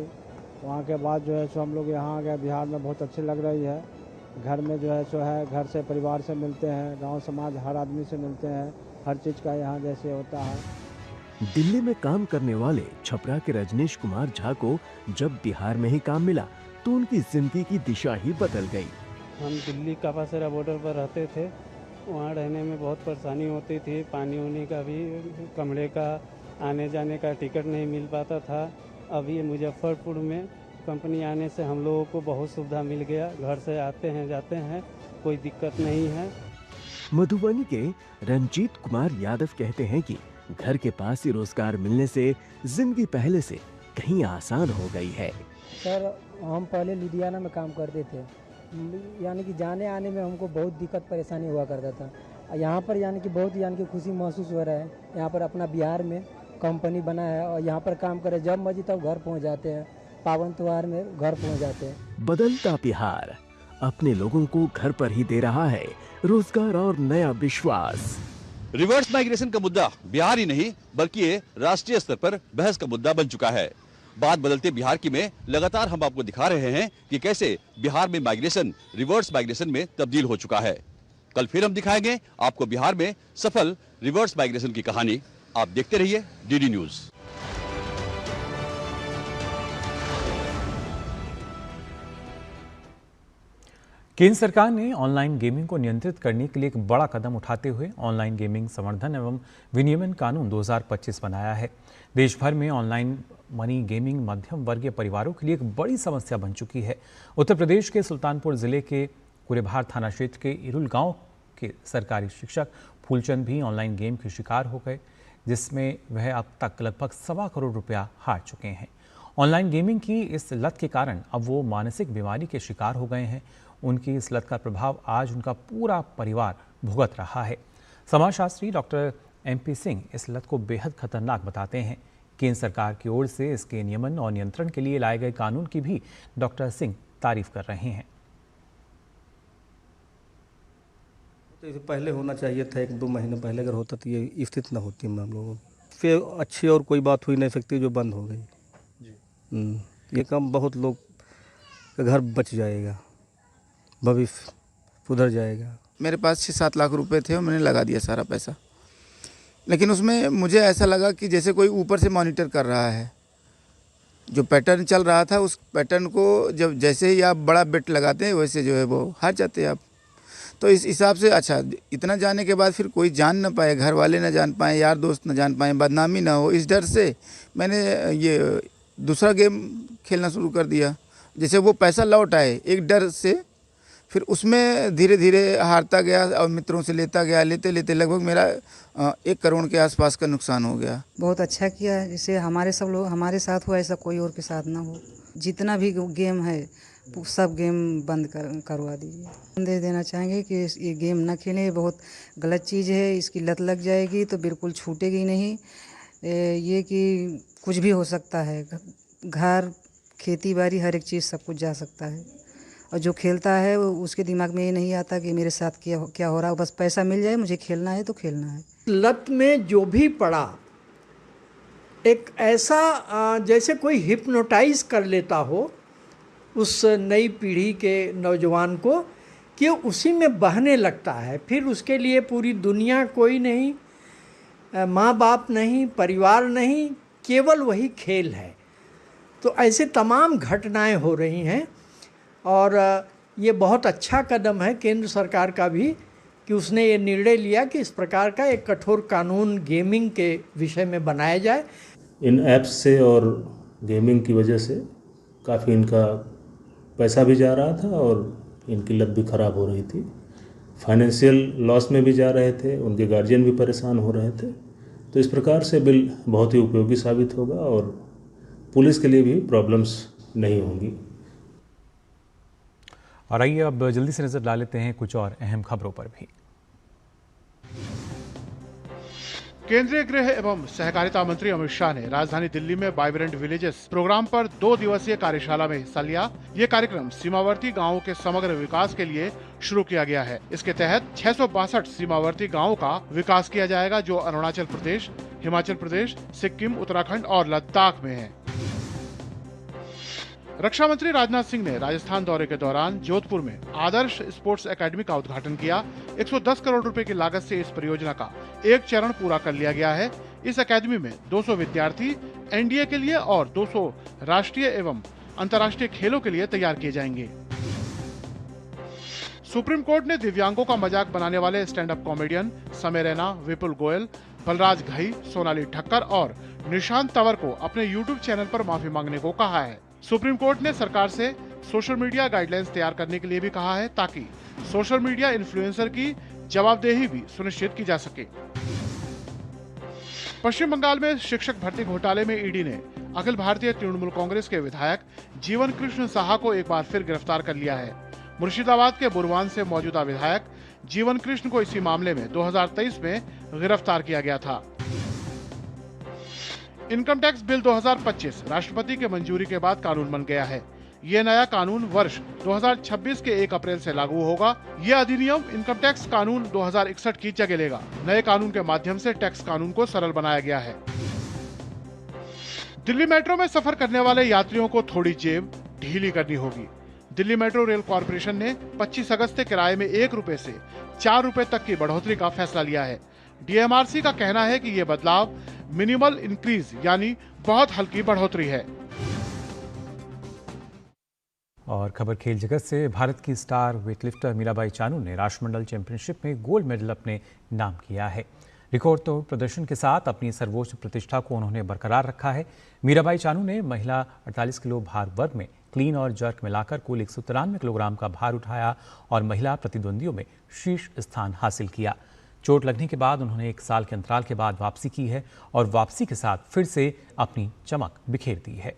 वहाँ के बाद जो है सो हम लोग यहाँ आ गए। बिहार में बहुत अच्छी लग रही है। घर में जो है सो है, घर से परिवार से मिलते हैं, गांव समाज हर आदमी से मिलते हैं, हर चीज़ का यहाँ जैसे होता है। दिल्ली में काम करने वाले छपरा के रजनीश कुमार झा को जब बिहार में ही काम मिला तो उनकी जिंदगी की दिशा ही बदल गई। हम दिल्ली कापासेरा बॉर्डर पर रहते थे, वहाँ रहने में बहुत परेशानी होती थी। पानी उनी का भी, कमरे का, आने जाने का टिकट नहीं मिल पाता था। अभी मुजफ्फरपुर में कंपनी आने से हम लोगों को बहुत सुविधा मिल गया। घर से आते हैं जाते हैं, कोई दिक्कत नहीं है। मधुबनी के रंजीत कुमार यादव कहते हैं कि घर के पास ही रोजगार मिलने से जिंदगी पहले से कहीं आसान हो गई है। सर हम पहले लुधियाना में काम करते थे, यानी कि जाने आने में हमको बहुत दिक्कत परेशानी हुआ करता था। यहाँ पर यानी कि बहुत खुशी महसूस हो रहा है। यहाँ पर अपना बिहार में कंपनी बना है और यहाँ पर काम करे, जब मर्जी तब घर पहुँच जाते हैं, पावन त्योहार में घर पहुँच जाते हैं। बदलता बिहार अपने लोगों को घर पर ही दे रहा है रोजगार और नया विश्वास। रिवर्स माइग्रेशन का मुद्दा बिहार ही नहीं बल्कि ये राष्ट्रीय स्तर पर बहस का मुद्दा बन चुका है। बात बदलते बिहार की में लगातार हम आपको दिखा रहे हैं कि कैसे बिहार में माइग्रेशन रिवर्स माइग्रेशन में तब्दील हो चुका है। कल फिर हम दिखाएंगे आपको बिहार में सफल रिवर्स माइग्रेशन की कहानी। आप देखते रहिए डीडी न्यूज। केंद्र सरकार ने ऑनलाइन गेमिंग को नियंत्रित करने के लिए एक बड़ा कदम उठाते हुए ऑनलाइन गेमिंग संवर्धन एवं विनियमन कानून 2025 बनाया है। देश भर में ऑनलाइन मनी गेमिंग मध्यम वर्गीय परिवारों के लिए एक बड़ी समस्या बन चुकी है। उत्तर प्रदेश के सुल्तानपुर जिले के कुरेभार थाना क्षेत्र के इरुल गांव के सरकारी शिक्षक फूलचंद भी ऑनलाइन गेम के शिकार हो गए, जिसमें वह अब तक लगभग 1.25 करोड़ रुपया हार चुके हैं। ऑनलाइन गेमिंग की इस लत के कारण अब वो मानसिक बीमारी के शिकार हो गए हैं। उनकी इस लत का प्रभाव आज उनका पूरा परिवार भुगत रहा है। समाजशास्त्री डॉक्टर MP सिंह इस लत को बेहद खतरनाक बताते हैं। केंद्र सरकार की ओर से इसके नियमन और नियंत्रण के लिए लाए गए कानून की भी डॉक्टर सिंह तारीफ कर रहे हैं। तो पहले होना चाहिए था, 1-2 महीने पहले अगर होता तो ये स्थिति न होती हम लोगों। फिर अच्छी और कोई बात हुई नहीं सकती जो बंद हो गई। ये काम बहुत लोग का घर बच जाएगा, भविष्य सुधर जाएगा। मेरे पास 6-7 लाख रुपए थे और मैंने लगा दिया सारा पैसा, लेकिन उसमें मुझे ऐसा लगा कि जैसे कोई ऊपर से मॉनिटर कर रहा है। जो पैटर्न चल रहा था उस पैटर्न को जब जैसे ही आप बड़ा बेट लगाते हैं वैसे जो है वो हार जाते हैं आप। तो इस हिसाब से अच्छा इतना जाने के बाद फिर कोई जान ना पाए, घर वाले ना जान पाए, यार दोस्त ना जान पाए, बदनामी ना हो, इस डर से मैंने ये दूसरा गेम खेलना शुरू कर दिया। जैसे वो पैसा लौट आए एक डर से, फिर उसमें धीरे धीरे हारता गया और मित्रों से लेता गया, लेते लेते लगभग मेरा 1 करोड़ के आसपास का नुकसान हो गया। बहुत अच्छा किया, जैसे हमारे सब लोग हमारे साथ हुआ, ऐसा कोई और के साथ ना हो। जितना भी गेम है सब गेम बंद करवा दीजिए। संदेश देना चाहेंगे कि ये गेम ना खेलें, ये बहुत गलत चीज़ है, इसकी लत लग जाएगी तो बिल्कुल छूटेगी नहीं। ये कि कुछ भी हो सकता है, घर खेती बाड़ी हर एक चीज़ सब कुछ जा सकता है, और जो खेलता है उसके दिमाग में ये नहीं आता कि मेरे साथ क्या हो रहा है, बस पैसा मिल जाए, मुझे खेलना है तो खेलना है। लत में जो भी पड़ा एक ऐसा जैसे कोई हिप्नोटाइज कर लेता हो उस नई पीढ़ी के नौजवान को कि उसी में बहने लगता है। फिर उसके लिए पूरी दुनिया कोई नहीं, माँ बाप नहीं, परिवार नहीं, केवल वही खेल है। तो ऐसे तमाम घटनाएं हो रही हैं और ये बहुत अच्छा कदम है केंद्र सरकार का भी कि उसने ये निर्णय लिया कि इस प्रकार का एक कठोर कानून गेमिंग के विषय में बनाया जाए। इन ऐप्स से और गेमिंग की वजह से काफ़ी इनका पैसा भी जा रहा था और इनकी लत भी ख़राब हो रही थी, फाइनेंशियल लॉस में भी जा रहे थे, उनके गार्जियन भी परेशान हो रहे थे। तो इस प्रकार से बिल बहुत ही उपयोगी साबित होगा और पुलिस के लिए भी प्रॉब्लम्स नहीं होंगी। और आइए अब जल्दी से नजर डाल लेते हैं कुछ और अहम खबरों पर भी। केंद्रीय गृह एवं सहकारिता मंत्री अमित शाह ने राजधानी दिल्ली में वाइब्रेंट विलेजेस प्रोग्राम पर 2 दिवसीय कार्यशाला में हिस्सा लिया। ये कार्यक्रम सीमावर्ती गांवों के समग्र विकास के लिए शुरू किया गया है। इसके तहत 662 सीमावर्ती गांवों का विकास किया जाएगा, जो अरुणाचल प्रदेश, हिमाचल प्रदेश, सिक्किम, उत्तराखंड और लद्दाख में है। रक्षा मंत्री राजनाथ सिंह ने राजस्थान दौरे के दौरान जोधपुर में आदर्श स्पोर्ट्स एकेडमी का उद्घाटन किया। 110 करोड़ रुपए की लागत से इस परियोजना का एक चरण पूरा कर लिया गया है। इस एकेडमी में 200 विद्यार्थी एनडीए के लिए और 200 राष्ट्रीय एवं अंतर्राष्ट्रीय खेलों के लिए तैयार किए जाएंगे। सुप्रीम कोर्ट ने दिव्यांगों का मजाक बनाने वाले स्टैंड अप कॉमेडियन समय रैना, विपुल गोयल, बलराज घई, सोनाली ठक्कर और निशांत तंवर को अपने यूट्यूब चैनल पर माफी मांगने को कहा है। सुप्रीम कोर्ट ने सरकार से सोशल मीडिया गाइडलाइंस तैयार करने के लिए भी कहा है, ताकि सोशल मीडिया इन्फ्लुएंसर की जवाबदेही भी सुनिश्चित की जा सके। पश्चिम बंगाल में शिक्षक भर्ती घोटाले में ईडी ने अखिल भारतीय तृणमूल कांग्रेस के विधायक जीवन कृष्ण साहा को एक बार फिर गिरफ्तार कर लिया है। मुर्शिदाबाद के बुरवान से मौजूदा विधायक जीवन कृष्ण को इसी मामले में 2023 में गिरफ्तार किया गया था। इनकम टैक्स बिल 2025 राष्ट्रपति के मंजूरी के बाद कानून बन गया है। ये नया कानून वर्ष 2026 के 1 अप्रैल से लागू होगा। ये अधिनियम इनकम टैक्स कानून 2061 की जगह लेगा। नए कानून के माध्यम से टैक्स कानून को सरल बनाया गया है। दिल्ली मेट्रो में सफर करने वाले यात्रियों को थोड़ी जेब ढीली करनी होगी। दिल्ली मेट्रो रेल कॉरपोरेशन ने 25 अगस्त से किराए में 1 रुपए से 4 रुपए तक की बढ़ोतरी का फैसला लिया है। डीएमआरसी का कहना है कि ये बदलाव मिनिमल इंक्रीज यानी बहुत हल्की बढ़ोतरी है। और खबर खेल जगत से, भारत की स्टार वेटलिफ्टर मीराबाई चानू ने राष्ट्रमंडल चैंपियनशिप में गोल्ड मेडल अपने नाम किया है। रिकॉर्ड तोड़ प्रदर्शन के साथ अपनी सर्वोच्च प्रतिष्ठा को उन्होंने बरकरार रखा है। मीराबाई चानू ने महिला 48 किलो भार वर्ग में क्लीन और जर्क मिलाकर कुल 193 किलोग्राम का भार उठाया और महिला प्रतिद्वंदियों में शीर्ष स्थान हासिल किया। चोट लगने के बाद उन्होंने 1 साल के अंतराल के बाद वापसी की है और वापसी के साथ फिर से अपनी चमक बिखेर दी है।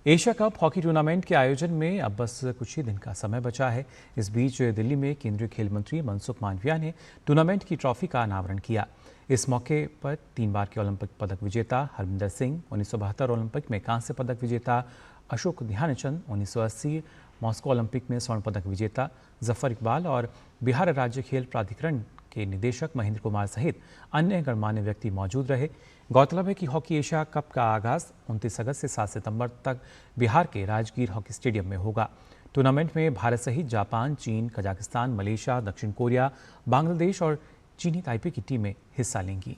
एशिया कप हॉकी टूर्नामेंट के आयोजन में अब बस कुछ ही दिन का समय बचा है। इस बीच दिल्ली में केंद्रीय खेल मंत्री मनसुख मांडविया ने टूर्नामेंट की ट्रॉफी का अनावरण किया। इस मौके पर 3 बार के ओलंपिक पदक विजेता हरमिंदर सिंह, 1972 ओलंपिक में कांस्य पदक विजेता अशोक ध्यानचंद, 1980 मॉस्को ओलंपिक में स्वर्ण पदक विजेता जफर इकबाल और बिहार राज्य खेल प्राधिकरण के निदेशक महेंद्र कुमार सहित अन्य गणमान्य व्यक्ति मौजूद रहे। गौरतलब है कि हॉकी एशिया कप का आगाज 29 अगस्त से 7 सितंबर तक बिहार के राजगीर हॉकी स्टेडियम में होगा। टूर्नामेंट में भारत सहित जापान, चीन, कजाकिस्तान, मलेशिया, दक्षिण कोरिया, बांग्लादेश और चीनी ताइपे की टीमें हिस्सा लेंगी।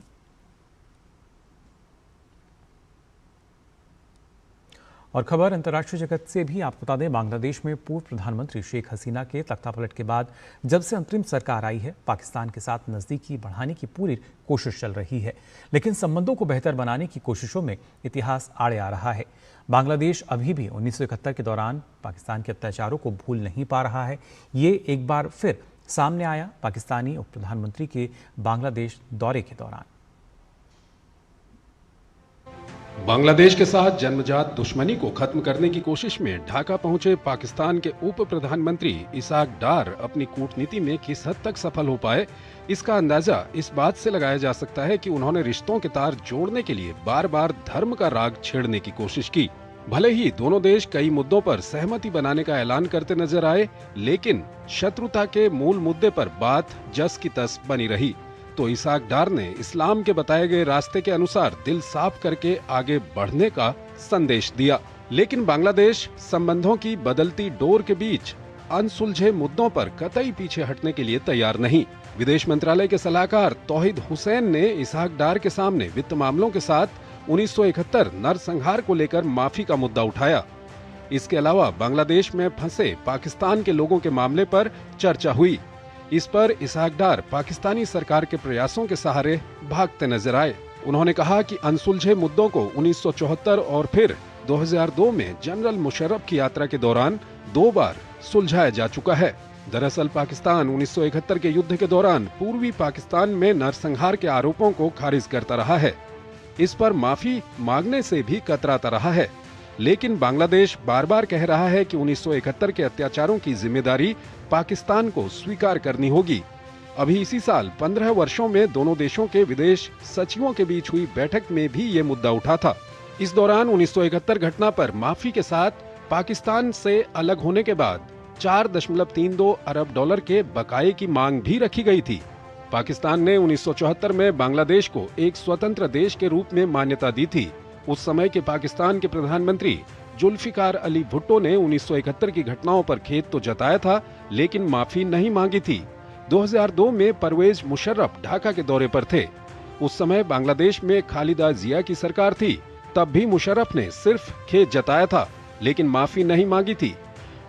और खबर अंतर्राष्ट्रीय जगत से भी आपको बता दें, बांग्लादेश में पूर्व प्रधानमंत्री शेख हसीना के तख्तापलट के बाद जब से अंतरिम सरकार आई है, पाकिस्तान के साथ नजदीकी बढ़ाने की पूरी कोशिश चल रही है। लेकिन संबंधों को बेहतर बनाने की कोशिशों में इतिहास आड़े आ रहा है। बांग्लादेश अभी भी 1971 के दौरान पाकिस्तान के अत्याचारों को भूल नहीं पा रहा है। ये एक बार फिर सामने आया पाकिस्तानी उप प्रधानमंत्री के बांग्लादेश दौरे के दौरान। बांग्लादेश के साथ जन्मजात दुश्मनी को खत्म करने की कोशिश में ढाका पहुंचे पाकिस्तान के उप प्रधानमंत्री इसाक डार अपनी कूटनीति में किस हद तक सफल हो पाए, इसका अंदाजा इस बात से लगाया जा सकता है कि उन्होंने रिश्तों के तार जोड़ने के लिए बार बार धर्म का राग छेड़ने की कोशिश की। भले ही दोनों देश कई मुद्दों पर सहमति बनाने का ऐलान करते नजर आए, लेकिन शत्रुता के मूल मुद्दे पर बात जस की तस बनी रही। तो इसाक डार ने इस्लाम के बताए गए रास्ते के अनुसार दिल साफ करके आगे बढ़ने का संदेश दिया। लेकिन बांग्लादेश संबंधों की बदलती डोर के बीच अनसुलझे मुद्दों पर कतई पीछे हटने के लिए तैयार नहीं। विदेश मंत्रालय के सलाहकार तौहीद हुसैन ने इसाक डार के सामने वित्त मामलों के साथ 1971 नरसंहार को लेकर माफी का मुद्दा उठाया। इसके अलावा बांग्लादेश में फंसे पाकिस्तान के लोगों के मामले पर चर्चा हुई। इस पर इसाक डार पाकिस्तानी सरकार के प्रयासों के सहारे भागते नजर आए। उन्होंने कहा कि अनसुलझे मुद्दों को 1974 और फिर 2002 में जनरल मुशर्रफ की यात्रा के दौरान 2 बार सुलझाया जा चुका है। दरअसल पाकिस्तान 1971 के युद्ध के दौरान पूर्वी पाकिस्तान में नरसंहार के आरोपों को खारिज करता रहा है। इस पर माफी मांगने से भी कतराता रहा है। लेकिन बांग्लादेश बार बार कह रहा है कि 1971 के अत्याचारों की जिम्मेदारी पाकिस्तान को स्वीकार करनी होगी। अभी इसी साल 15 वर्षों में दोनों देशों के विदेश सचिवों के बीच हुई बैठक में भी ये मुद्दा उठा था। इस दौरान 1971 घटना पर माफी के साथ पाकिस्तान से अलग होने के बाद 4.32 अरब डॉलर के बकाये की मांग भी रखी गई थी। पाकिस्तान ने 1974 में बांग्लादेश को एक स्वतंत्र देश के रूप में मान्यता दी थी। उस समय के पाकिस्तान के प्रधानमंत्री जुल्फिकार अली भुट्टो ने 1971 की घटनाओं पर खेद तो जताया था, लेकिन माफी नहीं मांगी थी। 2002 में परवेज मुशर्रफ ढाका के दौरे पर थे। उस समय बांग्लादेश में खालिदा जिया की सरकार थी। तब भी मुशर्रफ ने सिर्फ खेद जताया था, लेकिन माफी नहीं मांगी थी।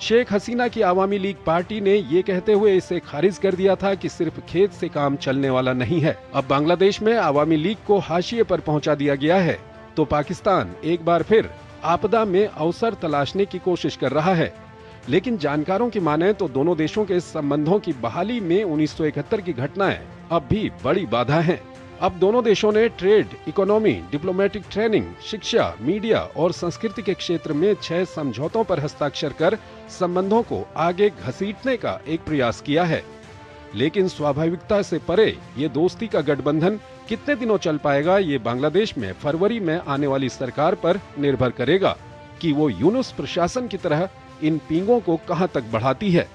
शेख हसीना की आवामी लीग पार्टी ने ये कहते हुए इसे खारिज कर दिया था कि सिर्फ खेद से काम चलने वाला नहीं है। अब बांग्लादेश में आवामी लीग को हाशिए पर पहुंचा दिया गया है, तो पाकिस्तान एक बार फिर आपदा में अवसर तलाशने की कोशिश कर रहा है। लेकिन जानकारों की माने तो दोनों देशों के संबंधों की बहाली में 1971 की घटनाएं अब भी बड़ी बाधा हैं। अब दोनों देशों ने ट्रेड, इकोनॉमी, डिप्लोमेटिक ट्रेनिंग, शिक्षा, मीडिया और संस्कृति के क्षेत्र में 6 समझौतों पर हस्ताक्षर कर संबंधों को आगे घसीटने का एक प्रयास किया है। लेकिन स्वाभाविकता से परे ये दोस्ती का गठबंधन कितने दिनों चल पाएगा, ये बांग्लादेश में फरवरी में आने वाली सरकार पर निर्भर करेगा कि वो यूनुस प्रशासन की तरह इन पींगों को कहां तक बढ़ाती है।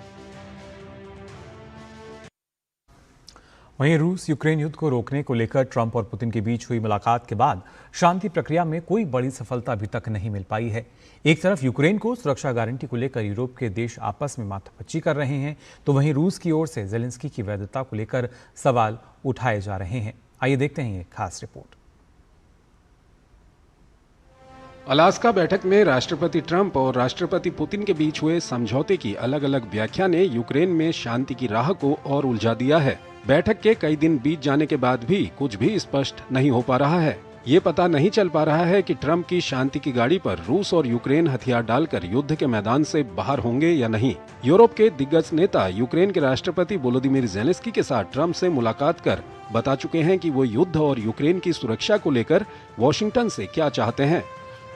वहीं रूस यूक्रेन युद्ध को रोकने को लेकर ट्रंप और पुतिन के बीच हुई मुलाकात के बाद शांति प्रक्रिया में कोई बड़ी सफलता अभी तक नहीं मिल पाई है। एक तरफ यूक्रेन को सुरक्षा गारंटी को लेकर यूरोप के देश आपस में माथापच्ची कर रहे हैं, तो वहीं रूस की ओर से ज़ेलेंस्की की वैधता को लेकर सवाल उठाए जा रहे हैं। आइए देखते हैं ये खास रिपोर्ट। अलास्का बैठक में राष्ट्रपति ट्रंप और राष्ट्रपति पुतिन के बीच हुए समझौते की अलग अलग व्याख्या ने यूक्रेन में शांति की राह को और उलझा दिया है। बैठक के कई दिन बीत जाने के बाद भी कुछ भी स्पष्ट नहीं हो पा रहा है। ये पता नहीं चल पा रहा है कि ट्रंप की शांति की गाड़ी पर रूस और यूक्रेन हथियार डालकर युद्ध के मैदान से बाहर होंगे या नहीं। यूरोप के दिग्गज नेता यूक्रेन के राष्ट्रपति वोलोदिमीर ज़ेलेंस्की के साथ ट्रंप से मुलाकात कर बता चुके हैं कि वो युद्ध और यूक्रेन की सुरक्षा को लेकर वॉशिंगटन से क्या चाहते हैं।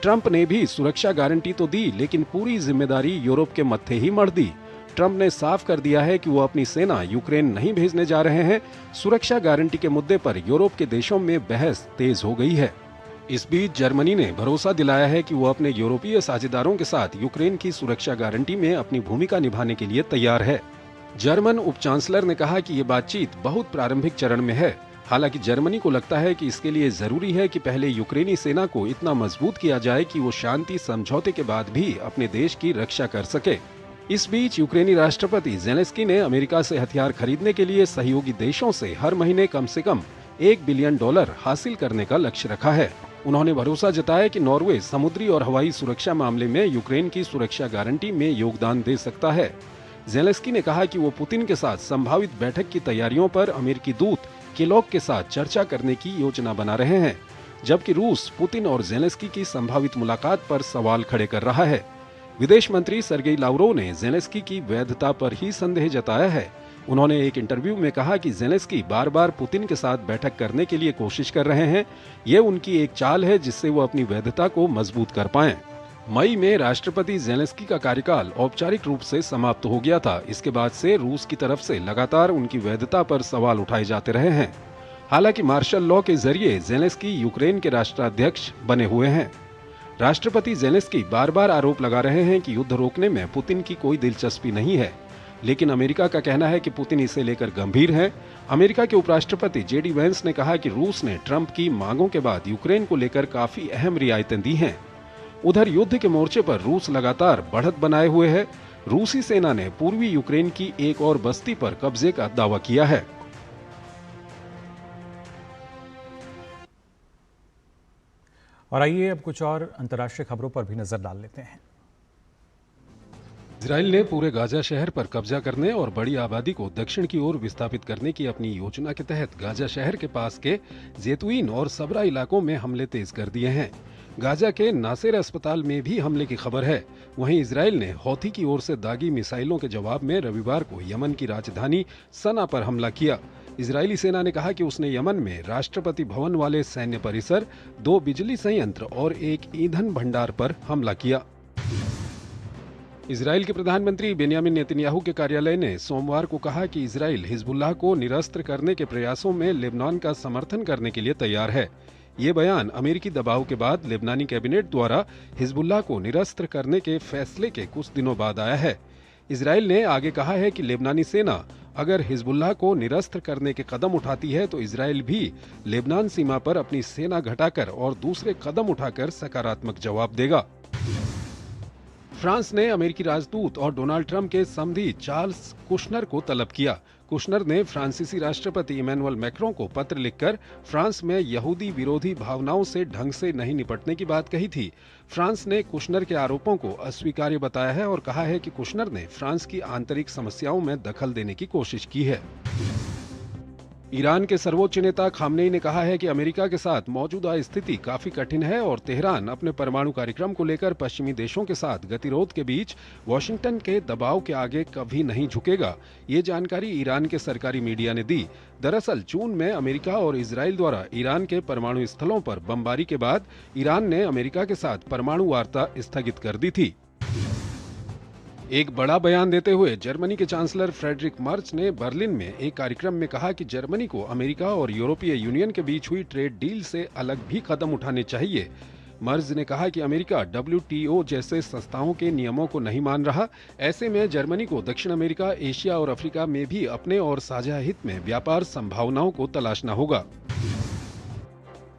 ट्रंप ने भी सुरक्षा गारंटी तो दी, लेकिन पूरी जिम्मेदारी यूरोप के मत्थे ही मढ़ दी। ट्रंप ने साफ कर दिया है कि वो अपनी सेना यूक्रेन नहीं भेजने जा रहे हैं। सुरक्षा गारंटी के मुद्दे पर यूरोप के देशों में बहस तेज हो गई है। इस बीच जर्मनी ने भरोसा दिलाया है कि वो अपने यूरोपीय साझेदारों के साथ यूक्रेन की सुरक्षा गारंटी में अपनी भूमिका निभाने के लिए तैयार है। जर्मन उप चांसलर ने कहा कि ये बातचीत बहुत प्रारंभिक चरण में है। हालांकि जर्मनी को लगता है कि इसके लिए जरूरी है कि पहले यूक्रेनी सेना को इतना मजबूत किया जाए कि वो शांति समझौते के बाद भी अपने देश की रक्षा कर सके। इस बीच यूक्रेनी राष्ट्रपति ज़ेलेंस्की ने अमेरिका से हथियार खरीदने के लिए सहयोगी देशों से हर महीने कम से कम $1 बिलियन हासिल करने का लक्ष्य रखा है। उन्होंने भरोसा जताया कि नॉर्वे समुद्री और हवाई सुरक्षा मामले में यूक्रेन की सुरक्षा गारंटी में योगदान दे सकता है। ज़ेलेंस्की ने कहा कि वो पुतिन के साथ संभावित बैठक की तैयारियों पर अमेरिकी दूत केलॉग के साथ चर्चा करने की योजना बना रहे हैं, जबकि रूस पुतिन और ज़ेलेंस्की की संभावित मुलाकात पर सवाल खड़े कर रहा है। विदेश मंत्री सर्गेई लावरोव ने ज़ेलेंस्की की वैधता पर ही संदेह जताया है। उन्होंने एक इंटरव्यू में कहा कि ज़ेलेंस्की बार बार पुतिन के साथ बैठक करने के लिए कोशिश कर रहे हैं। ये उनकी एक चाल है जिससे वो अपनी वैधता को मजबूत कर पाएं। मई में राष्ट्रपति ज़ेलेंस्की का कार्यकाल औपचारिक रूप से समाप्त हो गया था। इसके बाद से रूस की तरफ से लगातार उनकी वैधता पर सवाल उठाए जाते रहे हैं। हालांकि मार्शल लॉ के जरिए ज़ेलेंस्की यूक्रेन के राष्ट्राध्यक्ष बने हुए हैं। राष्ट्रपति ज़ेलेंस्की बार बार आरोप लगा रहे हैं कि युद्ध रोकने में पुतिन की कोई दिलचस्पी नहीं है, लेकिन अमेरिका का कहना है कि पुतिन इसे लेकर गंभीर है। अमेरिका के उपराष्ट्रपति जेडी वेंस ने कहा कि रूस ने ट्रंप की मांगों के बाद यूक्रेन को लेकर काफी अहम रियायतें दी हैं। उधर युद्ध के मोर्चे पर रूस लगातार बढ़त बनाए हुए है। रूसी सेना ने पूर्वी यूक्रेन की एक और बस्ती पर कब्जे का दावा किया है। और आइए अब कुछ और अंतर्राष्ट्रीय खबरों पर भी नजर डाल लेते हैं। इजराइल ने पूरे गाजा शहर पर कब्जा करने और बड़ी आबादी को दक्षिण की ओर विस्थापित करने की अपनी योजना के तहत गाजा शहर के पास के जैतून और सबरा इलाकों में हमले तेज कर दिए हैं। गाजा के नासेर अस्पताल में भी हमले की खबर है। वहीं इजराइल ने हौथी की ओर से दागी मिसाइलों के जवाब में रविवार को यमन की राजधानी सना पर हमला किया। इजरायली सेना ने कहा कि उसने यमन में राष्ट्रपति भवन वाले सैन्य परिसर, 2 बिजली संयंत्र और एक ईंधन भंडार पर हमला किया। इजराइल के प्रधानमंत्री बेन्यामिन नेतन्याहू के कार्यालय ने सोमवार को कहा कि इजराइल हिजबुल्लाह को निरस्त्र करने के प्रयासों में लेबनान का समर्थन करने के लिए तैयार है। ये बयान अमेरिकी दबाव के बाद लेबनानी कैबिनेट द्वारा हिजबुल्लाह को निरस्त्र करने के फैसले के कुछ दिनों बाद आया है। इजराइल ने आगे कहा है कि लेबनानी सेना अगर हिजबुल्लाह को निरस्त्र करने के कदम उठाती है तो इजराइल भी लेबनान सीमा पर अपनी सेना घटाकर और दूसरे कदम उठाकर सकारात्मक जवाब देगा। फ्रांस ने अमेरिकी राजदूत और डोनाल्ड ट्रंप के समधी चार्ल्स कुशनर को तलब किया। कुशनर ने फ्रांसीसी राष्ट्रपति इमैनुअल मैक्रों को पत्र लिखकर फ्रांस में यहूदी विरोधी भावनाओं से ढंग से नहीं निपटने की बात कही थी। फ्रांस ने कुशनर के आरोपों को अस्वीकार्य बताया है और कहा है कि कुशनर ने फ्रांस की आंतरिक समस्याओं में दखल देने की कोशिश की है। ईरान के सर्वोच्च नेता खामनेई ने कहा है कि अमेरिका के साथ मौजूदा स्थिति काफी कठिन है और तेहरान अपने परमाणु कार्यक्रम को लेकर पश्चिमी देशों के साथ गतिरोध के बीच वॉशिंगटन के दबाव के आगे कभी नहीं झुकेगा। ये जानकारी ईरान के सरकारी मीडिया ने दी। दरअसल जून में अमेरिका और इजराइल द्वारा ईरान के परमाणु स्थलों पर बमबारी के बाद ईरान ने अमेरिका के साथ परमाणु वार्ता स्थगित कर दी थी। एक बड़ा बयान देते हुए जर्मनी के चांसलर फ्रेडरिक मर्च ने बर्लिन में एक कार्यक्रम में कहा कि जर्मनी को अमेरिका और यूरोपीय यूनियन के बीच हुई ट्रेड डील से अलग भी कदम उठाने चाहिए। मर्ज ने कहा कि अमेरिका WTO जैसे संस्थाओं के नियमों को नहीं मान रहा। ऐसे में जर्मनी को दक्षिण अमेरिका, एशिया और अफ्रीका में भी अपने और साझा हित में व्यापार संभावनाओं को तलाशना होगा।